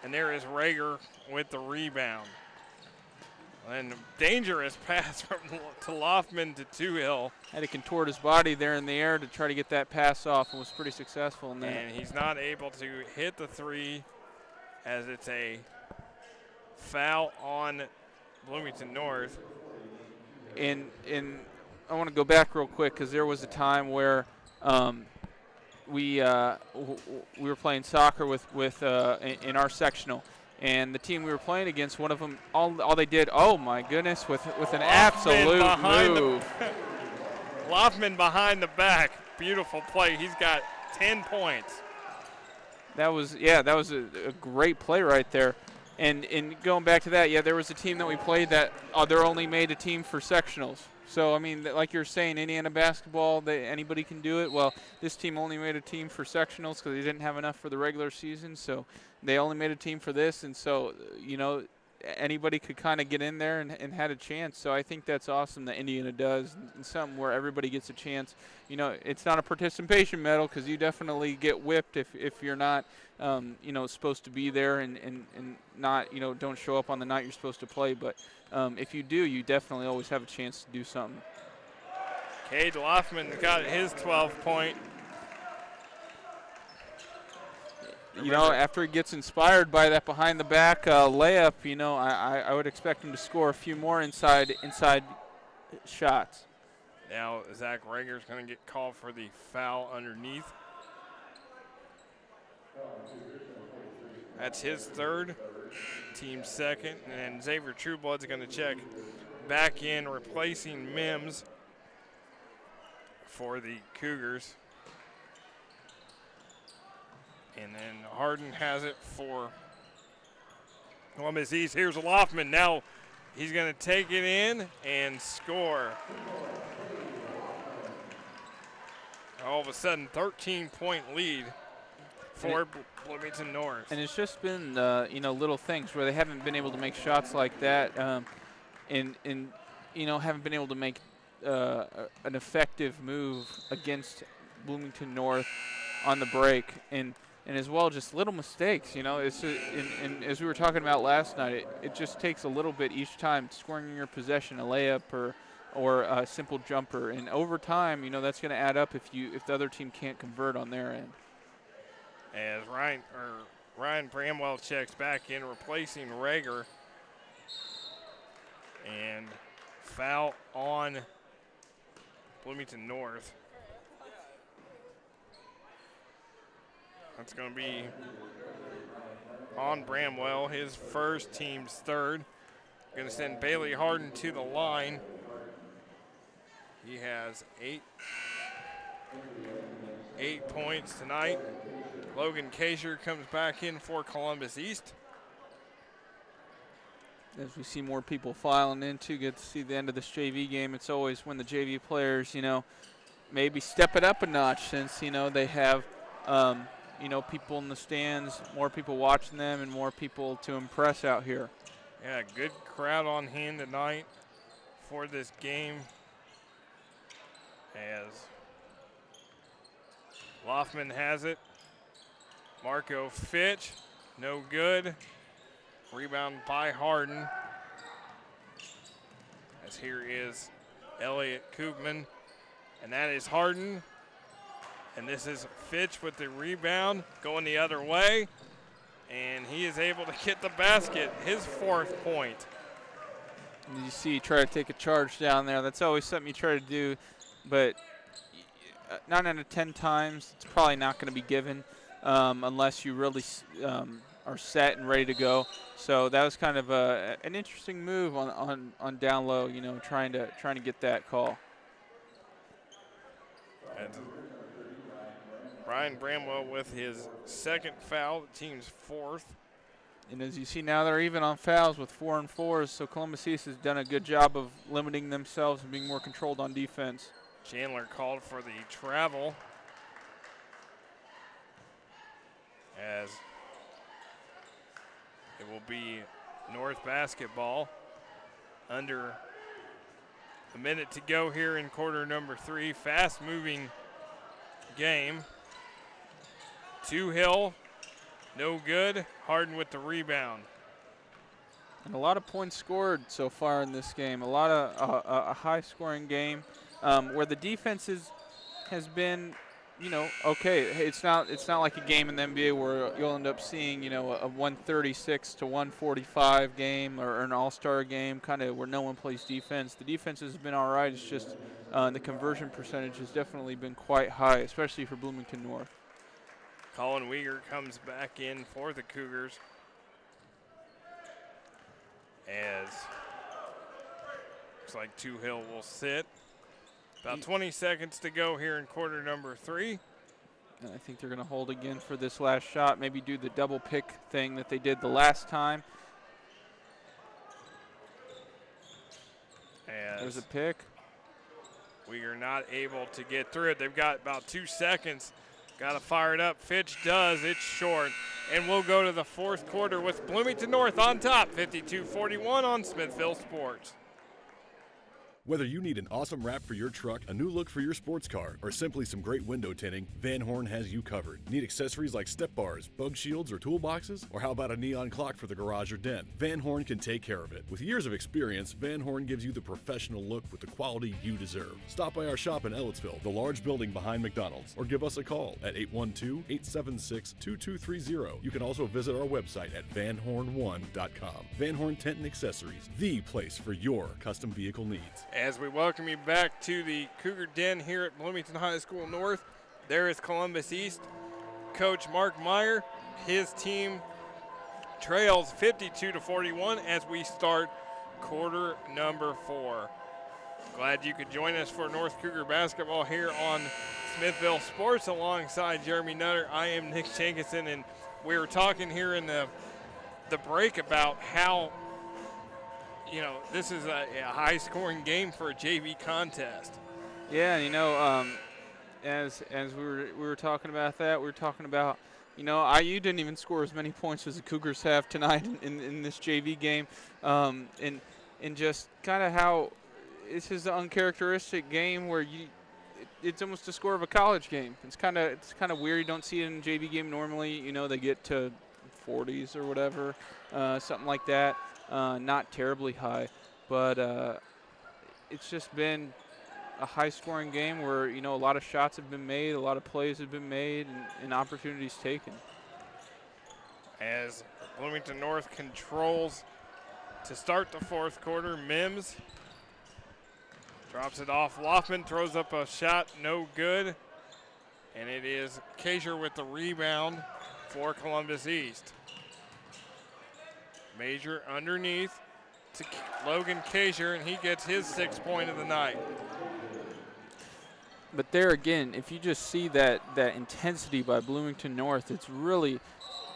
And there is Rager with the rebound. And dangerous pass to Loftman to Toohill. Had to contort his body there in the air to try to get that pass off, and was pretty successful in that. And he's not able to hit the 3 as it's a foul on Bloomington North. And want to go back real quick because there was a time where we were playing soccer in our sectional, and the team we were playing against, one of them, all they did, oh my goodness, with an absolute move. Loffman behind the back, beautiful play. He's got 10 points. That was a great play right there. And going back to that, yeah, there was a team that we played that they're only made a team for sectionals. So, I mean, like you're saying, Indiana basketball, anybody can do it. Well, this team only made a team for sectionals because they didn't have enough for the regular season. So they only made a team for this. And so, you know, anybody could kind of get in there and had a chance. So I think that's awesome that Indiana does, and something where everybody gets a chance. You know, it's not a participation medal because you definitely get whipped if you're not, you know, supposed to be there and not, you know, don't show up on the night you're supposed to play. But if you do, you definitely always have a chance to do something. Cade Loffman got his 12-point. You know, after he gets inspired by that behind-the-back layup, you know, I would expect him to score a few more inside shots. Now Zach Rager's going to get called for the foul underneath. That's his third, team second, and Xavier Trueblood's going to check back in, replacing Mims for the Cougars. And then Harden has it for Columbus East. Here's Loffman. Now he's going to take it in and score. All of a sudden, 13-point lead for Bloomington North. And it's just been, you know, little things where they haven't been able to make shots like that, and you know, haven't been able to make an effective move against Bloomington North on the break, and as well just little mistakes. You know, it's and as we were talking about last night, it just takes a little bit each time, scoring your possession, a layup or a simple jumper, and over time, you know, that's going to add up if the other team can't convert on their end. As Ryan Bramwell checks back in, replacing Rager, and foul on Bloomington North. That's going to be on Bramwell, his first, team's third. Going to send Bailey Harden to the line. He has eight points tonight. Logan Kaiser comes back in for Columbus East. As we see more people filing in to get to see the end of this JV game, it's always when the JV players, you know, maybe step it up a notch, since, you know, they have, you know, people in the stands, more people watching them, and more people to impress out here. Yeah, good crowd on hand tonight for this game. As Loffman has it. Marco Fitch, no good. Rebound by Harden. As here is Elliott Kuhlman, and that is Harden. And this is Fitch with the rebound, going the other way. And he is able to get the basket, his fourth point. And you see, try to take a charge down there. That's always something you try to do, but 9 out of 10 times, it's probably not going to be given unless you really are set and ready to go. So that was kind of an interesting move on down low, you know, trying to get that call. And Ryan Bramwell with his second foul, the team's fourth. And as you see now, they're even on fouls with 4 and 4s, so Columbus East has done a good job of limiting themselves and being more controlled on defense. Chandler called for the travel, as it will be North basketball. Under a minute to go here in quarter number 3. Fast-moving game. Hill, no good. Harden with the rebound. And a lot of points scored so far in this game. A lot of a high-scoring game where the defense has been okay, hey, it's not like a game in the NBA where you'll end up seeing, a 136 to 145 game or an all-star game, kind of where no one plays defense. The defense has been all right. It's just the conversion percentage has definitely been quite high, especially for Bloomington North. Colin Weegar comes back in for the Cougars as looks like Hill will sit. About 20 seconds to go here in quarter number 3. And I think they're going to hold again for this last shot, maybe do the double pick thing that they did the last time. There's a pick. We are not able to get through it. They've got about 2 seconds. Got to fire it up. Fitch does. It's short. And we'll go to the fourth quarter with Bloomington North on top, 52-41 on Smithville Sports. Whether you need an awesome wrap for your truck, a new look for your sports car, or simply some great window tinting, Van Horn has you covered. Need accessories like step bars, bug shields, or toolboxes? Or how about a neon clock for the garage or den? Van Horn can take care of it. With years of experience, Van Horn gives you the professional look with the quality you deserve. Stop by our shop in Ellettsville, the large building behind McDonald's, or give us a call at 812-876-2230. You can also visit our website at vanhorn1.com. Van Horn Tent and Accessories, the place for your custom vehicle needs. As we welcome you back to the Cougar Den here at Bloomington High School North, there is Columbus East. Coach Mark Meyer, his team trails 52-41 as we start quarter number 4. Glad you could join us for North Cougar basketball here on Smithville Sports alongside Jeremy Nutter. I am Nick Jenkinson, and we were talking here in the break about how this is a high-scoring game for a JV contest. Yeah, as we were talking about that, we were talking about, IU didn't even score as many points as the Cougars have tonight in this JV game, and just kind of how this is an uncharacteristic game where it's almost the score of a college game. It's kind of weird. You don't see it in a JV game normally. They get to 40s or whatever, something like that. Not terribly high, but it's just been a high-scoring game where, a lot of shots have been made, a lot of plays have been made, and opportunities taken. As Bloomington North controls to start the fourth quarter, Mims drops it off. Loffman throws up a shot, no good, and it is Kaiser with the rebound for Columbus East. Major underneath to Logan Kaiser, and he gets his 6th point of the night. But there again, if you just see that intensity by Bloomington North, it's really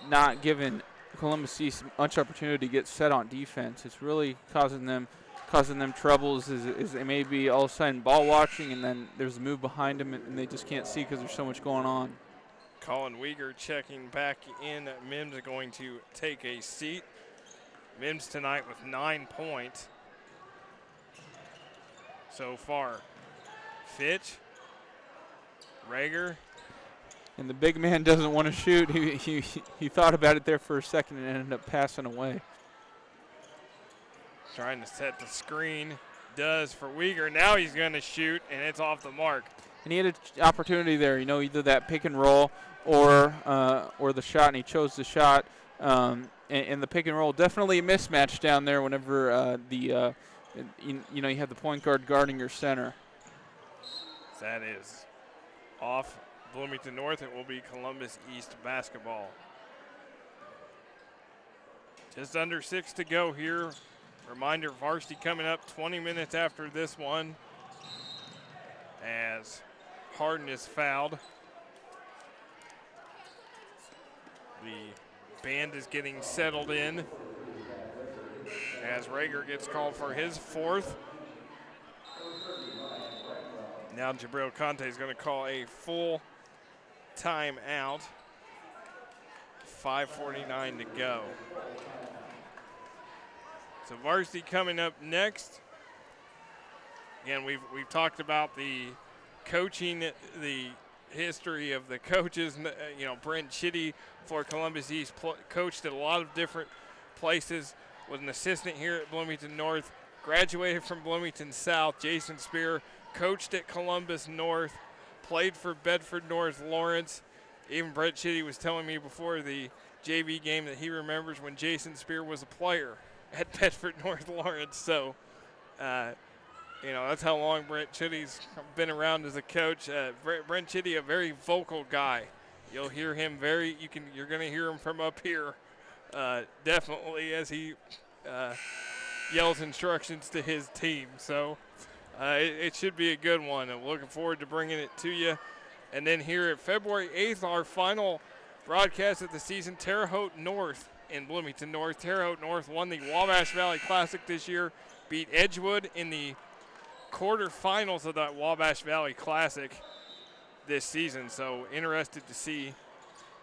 not giving Columbus East much opportunity to get set on defense. It's really causing them troubles as they may be all of a sudden ball watching, and then there's a move behind them, and they just can't see because there's so much going on. Colin Weegar checking back in. Mims is going to take a seat. Mims tonight with 9 points so far. Fitch, Rager. And the big man doesn't want to shoot. He thought about it there for a second and ended up passing away. Trying to set the screen. Does for Weegar. Now he's going to shoot, and it's off the mark. And he had an opportunity there, either that pick and roll or the shot, and he chose the shot. And the pick and roll, definitely a mismatch down there whenever you have the point guard guarding your center. That is off Bloomington North. It will be Columbus East basketball. Just under 6 to go here. Reminder, Varsity coming up 20 minutes after this one as Harden is fouled. The band is getting settled in as Rager gets called for his 4th. Now Jabril Conte is going to call a full timeout. 5:49 to go. So Varsity coming up next. Again, we've talked about the coaching, the history of the coaches. Brent Chitty for Columbus East coached at a lot of different places, was an assistant here at Bloomington North, graduated from Bloomington South. Jason Spear coached at Columbus North, played for Bedford North Lawrence. Even Brett Chitty was telling me before the JV game that he remembers when Jason Spear was a player at Bedford North Lawrence. So, you know, that's how long Brent Chitty's been around as a coach. Brent Chitty, a very vocal guy. You'll hear him you're going to hear him from up here, definitely, as he yells instructions to his team. So it should be a good one. I'm looking forward to bringing it to you. And then here at February 8th, our final broadcast of the season, Terre Haute North in Bloomington North. Terre Haute North won the Wabash Valley Classic this year, beat Edgewood in the quarterfinals of that Wabash Valley Classic this season. So interested to see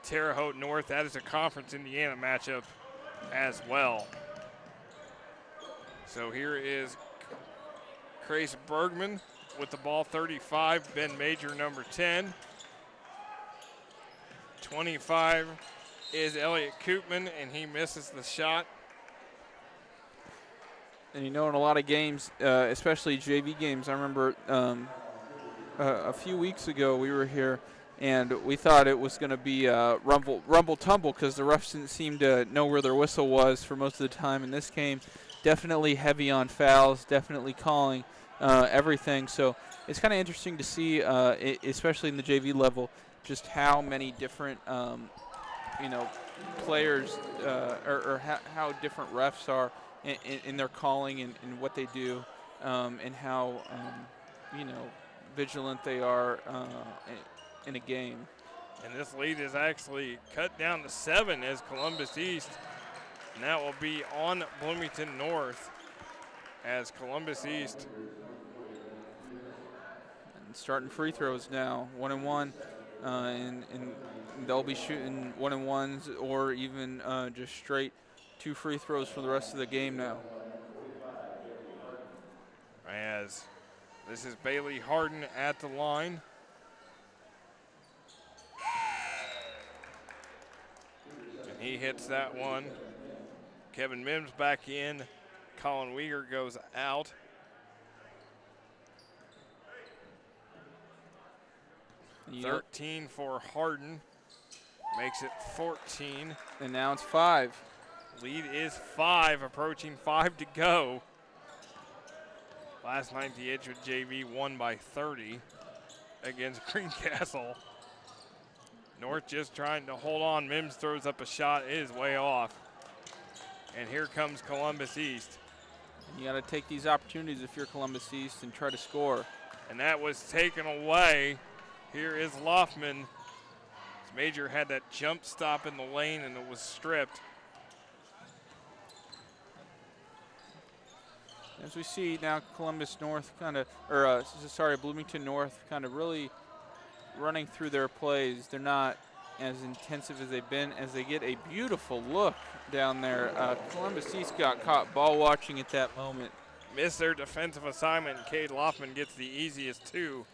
Terre Haute North. That is a Conference Indiana matchup as well. So here is Grace Bergman with the ball, 35. Ben Major, number 10. 25 is Elliot Kuhlman, and he misses the shot. And you know, in a lot of games, especially JV games, I remember a few weeks ago we were here and we thought it was going to be rumble tumble because the refs didn't seem to know where their whistle was for most of the time. In this game, definitely heavy on fouls, definitely calling everything. So it's kind of interesting to see, especially in the JV level, just how many different players or how different refs are in their calling and what they do, and how vigilant they are in a game. And this lead is actually cut down to 7 as Columbus East, and that will be on Bloomington North as Columbus East. And starting free throws now, 1-and-1, and they'll be shooting 1-and-1s or even just straight 2 free throws for the rest of the game now. As this is Bailey Harden at the line. And he hits that one. Kevin Mims back in. Colin Weger goes out. Yep. 13 for Harden. Makes it 14. And now it's 5. Lead is 5, approaching 5 to go. Last night, the Edgewood JV won by 30 against Greencastle. North just trying to hold on. Mims throws up a shot. It is way off. And here comes Columbus East. You got to take these opportunities if you're Columbus East and try to score. And that was taken away. Here is Loffman. Major had that jump stop in the lane and it was stripped. As we see now, Columbus North Bloomington North kind of really running through their plays. They're not as intensive as they've been as they get a beautiful look down there. Columbus East got caught ball watching at that moment. Missed their defensive assignment, and Cade Loffman gets the easiest 2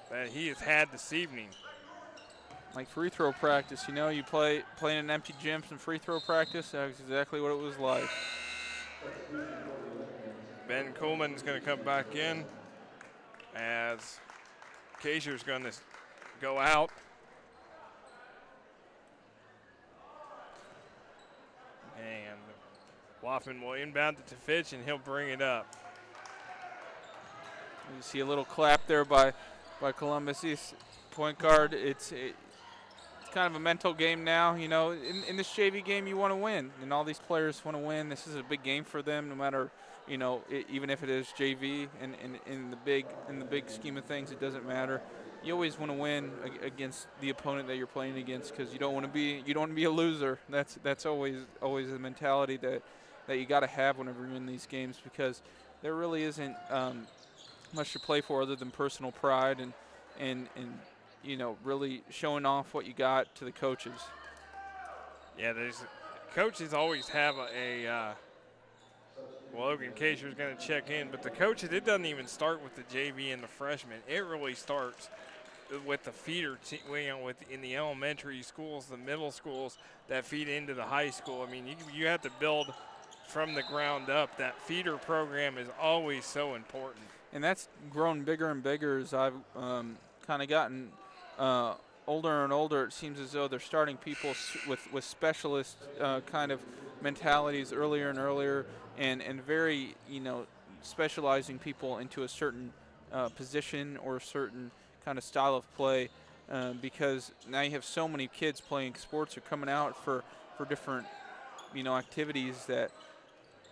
that he has had this evening. Like free throw practice, you play in an empty gym, some free throw practice. That's exactly what it was like. Ben Kuhlman is going to come back in as Kaiser is going to go out. And Loffman will inbound it to Fitch, and he'll bring it up. You see a little clap there by Columbus East point guard. It's kind of a mental game now. In this JV game, you want to win, and all these players want to win. This is a big game for them, no matter, even if it is JV. And in the big scheme of things, it doesn't matter. You always want to win against the opponent that you're playing against, because you don't want to be a loser. That's always the mentality that you got to have whenever you're in these games, because there really isn't much to play for other than personal pride and really showing off what you got to the coaches. Yeah, coaches always have Logan Kaiser is going to check in, but the coaches, it doesn't even start with the JV and the freshmen. It really starts with the feeder, in the elementary schools, the middle schools that feed into the high school. I mean, you have to build from the ground up. That feeder program is always so important. and that's grown bigger and bigger as I've kind of gotten older and older. It seems as though they're starting people with specialist kind of mentalities earlier and earlier, and very, specializing people into a certain position or a certain kind of style of play, because now you have so many kids playing sports or coming out for different, activities, that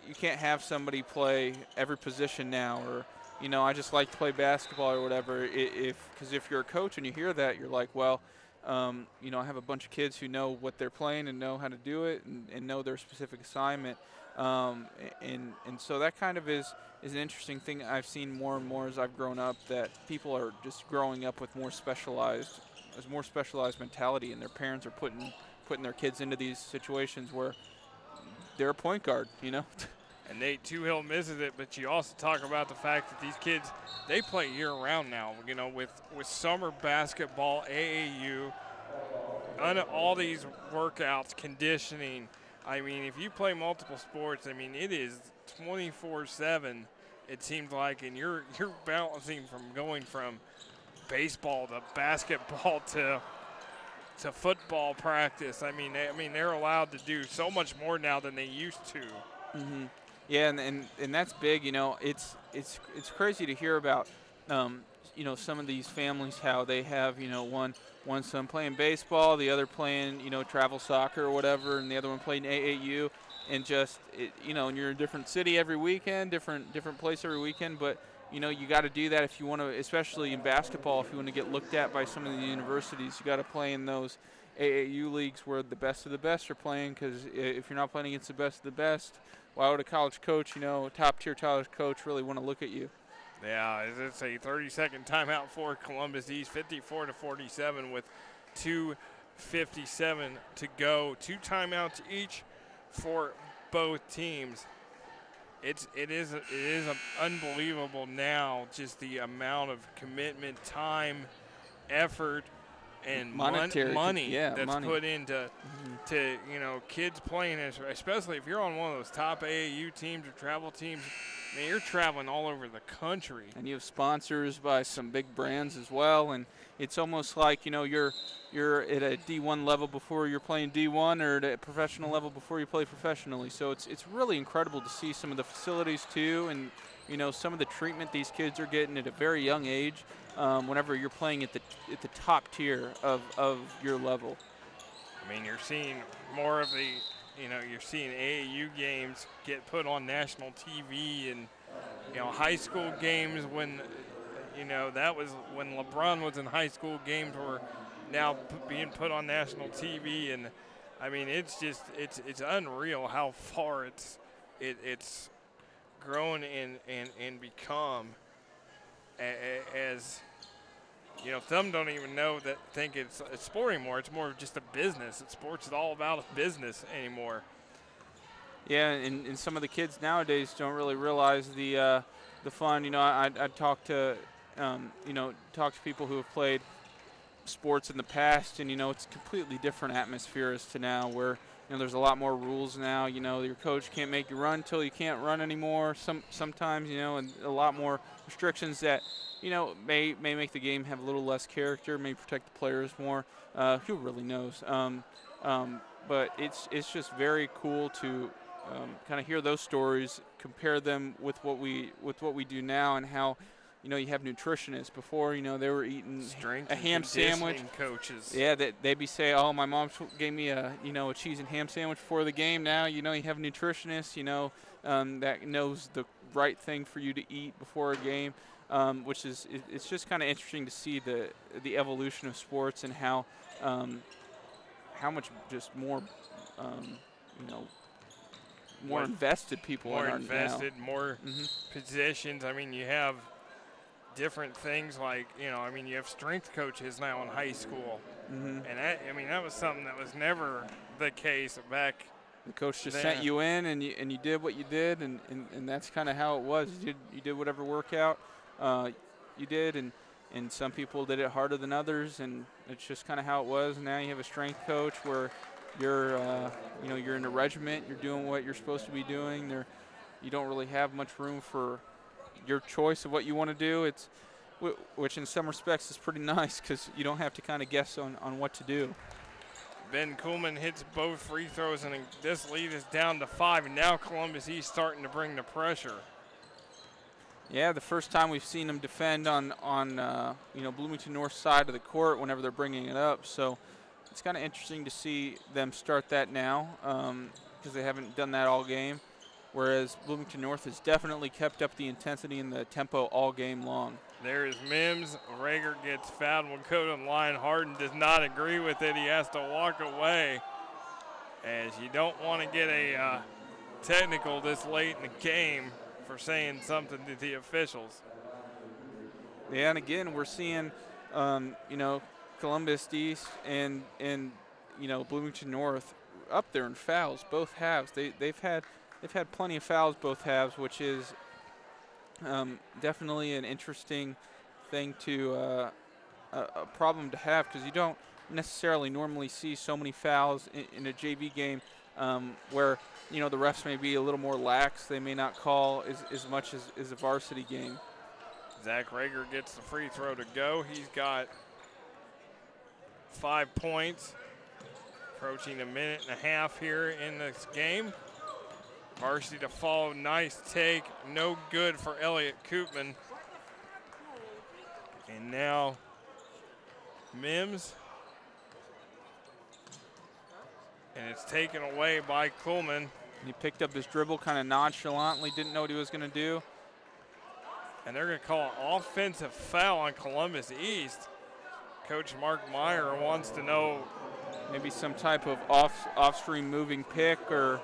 you can't have somebody play every position now, or I just like to play basketball or whatever. Because if you're a coach and you hear that, you're like, well, I have a bunch of kids who know what they're playing and know how to do it and know their specific assignment. And so that kind of is an interesting thing I've seen more and more as I've grown up, that people are just growing up with more specialized mentality, and their parents are putting their kids into these situations where they're a point guard, And Nate Toohill misses it, but you also talk about the fact that these kids, they play year-round now, with summer basketball, AAU, all these workouts, conditioning. I mean, if you play multiple sports, I mean, it is 24/7, it seems like, and you're balancing from going from baseball to basketball to football practice. I mean, they're allowed to do so much more now than they used to. Mm-hmm. Yeah, and that's big. It's crazy to hear about, some of these families, how they have, one son playing baseball, the other playing, travel soccer or whatever, and the other one playing AAU, and just, and you're in a different city every weekend, different place every weekend, but you got to do that if you want to, especially in basketball, if you want to get looked at by some of the universities. You got to play in those AAU leagues where the best of the best are playing, because if you're not playing against the best of the best, why would a college coach, top-tier college coach, really want to look at you? Yeah, it's a 30-second timeout for Columbus East, 54-47 with 2:57 to go. 2 timeouts each for both teams. It is unbelievable now, just the amount of commitment, time, effort, and money that's put into kids playing, especially if you're on one of those top AAU teams or travel teams. Man, you're traveling all over the country. And you have sponsors by some big brands as well, and it's almost like, you're at a D1 level before you're playing D1, or at a professional level before you play professionally. So it's really incredible to see some of the facilities too, and some of the treatment these kids are getting at a very young age, whenever you're playing at the top tier of your level. I mean, you're seeing more of the you're seeing AAU games get put on national TV, and high school games when that was when LeBron was in high school, games were now being put on national TV, and I mean, it's just it's unreal how far it's grown and become, as some don't even think it's sport anymore. It's more of just a business. Sports is all about a business anymore. Yeah, and some of the kids nowadays don't really realize the fun. I talk to people who have played sports in the past, and it's a completely different atmosphere as to now, where there's a lot more rules now. Your coach can't make you run until you can't run anymore. Sometimes, and a lot more restrictions that may make the game have a little less character, may protect the players more. Who really knows? But it's just very cool to kind of hear those stories, compare them with what we do now, and how you have nutritionists. Before, they were eating strength a ham sandwich. Coaches. Yeah, they'd be saying, "Oh, my mom gave me a cheese and ham sandwich before the game." Now, you have a nutritionist, that knows the right thing for you to eat before a game, which is it's just kind of interesting to see the evolution of sports, and how much just more more invested people are now. More invested, more positions. I mean, you have different things like, you have strength coaches now in high school. And that was something that was never the case back. The coach just sent you in, and you did what you did, and that's kind of how it was. You did whatever workout you did, and some people did it harder than others, and it's just kind of how it was. Now you have a strength coach where you're you're in a regiment, you're doing what you're supposed to be doing. You don't really have much room for your choice of what you want to do. It's which in some respects is pretty nice because you don't have to kind of guess on what to do. Ben Kuhlman hits both free throws, and this lead is down to 5. And now Columbus East starting to bring the pressure. Yeah, the first time we've seen them defend on Bloomington North side of the court whenever they're bringing it up. So it's kind of interesting to see them start that now because they haven't done that all game. Whereas Bloomington North has definitely kept up the intensity and the tempo all game long. There is Mims. Rager gets fouled and will go to the line. Harden does not agree with it. He has to walk away, as you don't want to get a technical this late in the game for saying something to the officials. Yeah, and again, we're seeing, Columbus East and Bloomington North up there in fouls, both halves. They've had plenty of fouls both halves, which is definitely an interesting thing to a problem to have because you don't necessarily normally see so many fouls in a JV game where the refs may be a little more lax. They may not call as much as a varsity game. Zach Rager gets the free throw to go. He's got 5 points, approaching a minute and a half here in this game. Varsity to follow, nice take, no good for Elliott Kuhlman. And now Mims. And it's taken away by Kuhlman. He picked up his dribble kind of nonchalantly, didn't know what he was going to do. And they're going to call an offensive foul on Columbus East. Coach Mark Meyer wants to know. Maybe some type of off-stream moving pick or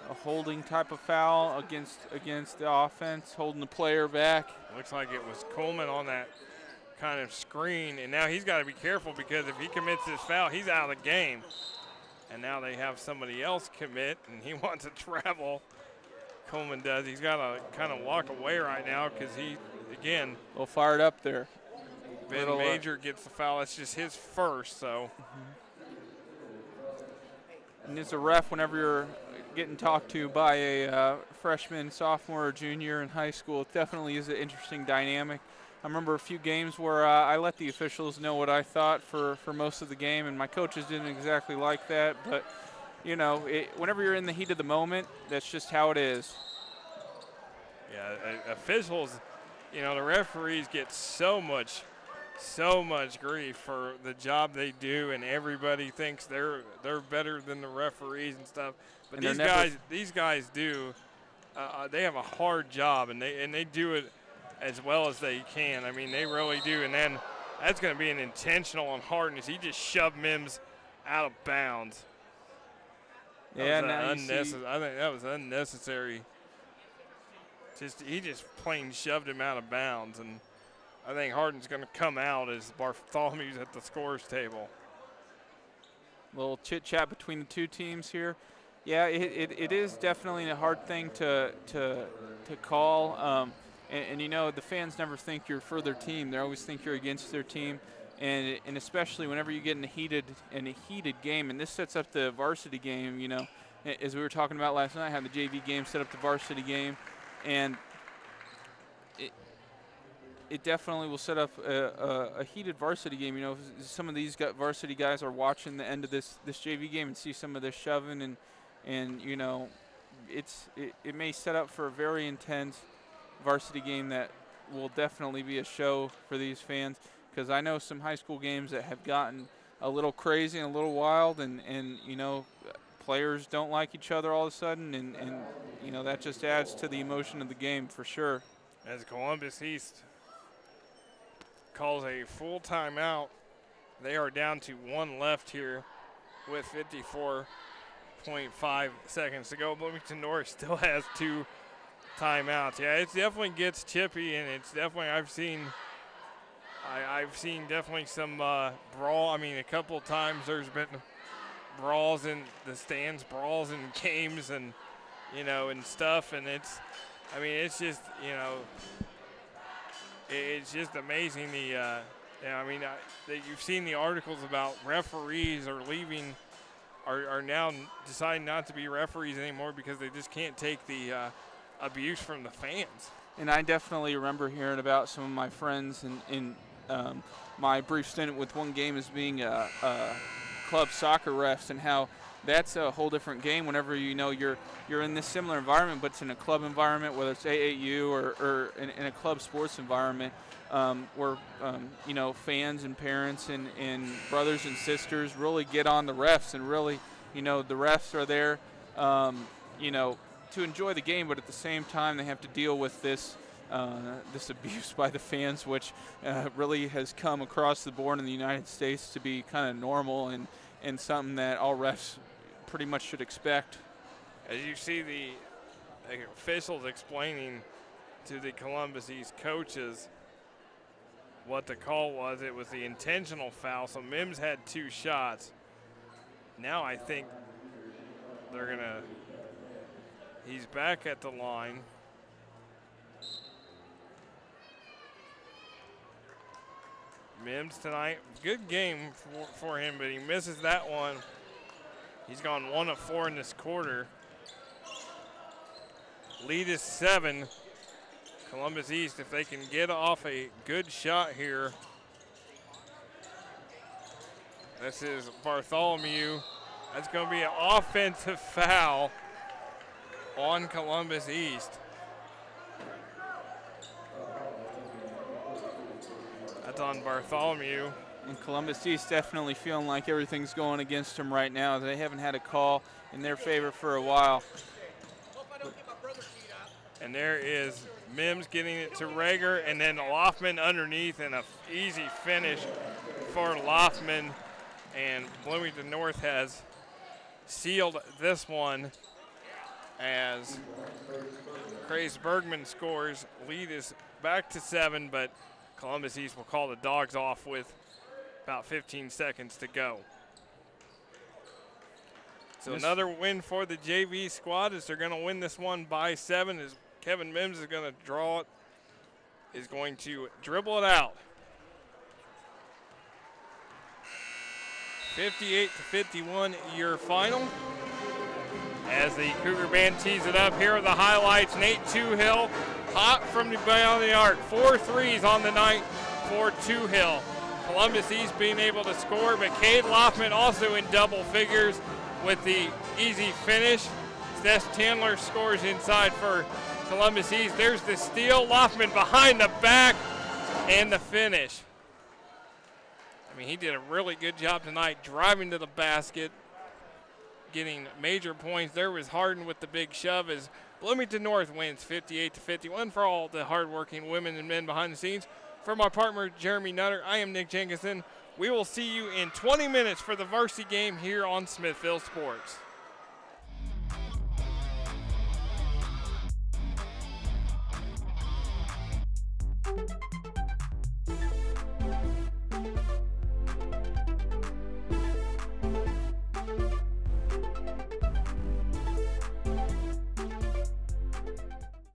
a holding type of foul against the offense, holding the player back. Looks like it was Kuhlman on that kind of screen, and now he's got to be careful because if he commits this foul, he's out of the game. And now they have somebody else commit, and he wants to travel. Kuhlman does. He's got to kind of walk away right now because he, again. A little fired up there. Ben Major gets the foul. That's just his first, so. And as a ref, whenever you're getting talked to by a freshman, sophomore, or junior in high school, it definitely is an interesting dynamic. I remember a few games where I let the officials know what I thought for most of the game, and my coaches didn't exactly like that. But, whenever you're in the heat of the moment, that's just how it is. Yeah, officials, the referees get so much grief for the job they do, and everybody thinks they're better than the referees and stuff. But these guys do. They have a hard job, and they do it as well as they can. I mean, they really do. And then that's going to be an intentional on Harden as he just shoved Mims out of bounds. Yeah, I think that was unnecessary. He just plain shoved him out of bounds, and I think Harden's going to come out as Bartholomew's at the scores table. A little chit-chat between the two teams here. Yeah, it is definitely a hard thing to call. And the fans never think you're for their team. They always think you're against their team. And especially whenever you get in a heated game, and this sets up the varsity game, as we were talking about last night, how the JV game set up the varsity game. And it definitely will set up a heated varsity game. Some of these varsity guys are watching the end of this JV game and see some of this shoving, and it may set up for a very intense varsity game that will definitely be a show for these fans, because I know some high school games that have gotten a little crazy and a little wild, and players don't like each other all of a sudden, and that just adds to the emotion of the game for sure. As Columbus East calls a full timeout, they are down to 1 left here with 54.5 seconds to go. Bloomington North still has 2 timeouts. Yeah, it definitely gets chippy, and it's definitely I've seen definitely some brawl. I mean, a couple times there's been brawls in the stands, brawls in games, and and stuff, and it's just it's just amazing you've seen the articles about referees are leaving, are now deciding not to be referees anymore because they just can't take the abuse from the fans. And I definitely remember hearing about some of my friends in my brief stint with one game as being a club soccer refs, and how that's a whole different game whenever you're in this similar environment, but it's in a club environment, whether it's AAU or in a club sports environment, where fans and parents and brothers and sisters really get on the refs, and really the refs are there to enjoy the game, but at the same time they have to deal with this abuse by the fans, which really has come across the board in the United States to be kind of normal and something that all refs pretty much should expect. As you see the officials explaining to the Columbus East coaches what the call was, it was the intentional foul. So Mims had 2 shots. Now I think he's back at the line. Mims tonight, good game for him, but he misses that one. He's gone 1 of 4 in this quarter. Lead is 7. Columbus East, if they can get off a good shot here. This is Bartholomew. That's going to be an offensive foul on Columbus East. That's on Bartholomew. And Columbus East definitely feeling like everything's going against them right now. They haven't had a call in their favor for a while. And there is Mims getting it to Rager, and then Loffman underneath, and an easy finish for Loffman. And Bloomington North has sealed this one as Craze Bergman scores. Lead is back to 7, but Columbus East will call the Dogs off with about 15 seconds to go. So another win for the JV squad, as they're going to win this one by 7, as Kevin Mims is going to draw it, is going to dribble it out. 58-51 your final. As the Cougar band tees it up, here are the highlights. Nate Toohill, hot from beyond the arc. 4 threes on the night for Toohill. Columbus East being able to score, but Cade Loffman also in double figures with the easy finish. Steph Chandler scores inside for Columbus East. There's the steal. Loffman behind the back and the finish. I mean, he did a really good job tonight driving to the basket, getting major points. There was Harden with the big shove as Bloomington North wins 58-51 for all the hardworking women and men behind the scenes. For my partner, Jeremy Nutter, I am Nick Jenkinson. We will see you in 20 minutes for the varsity game here on Smithville Sports.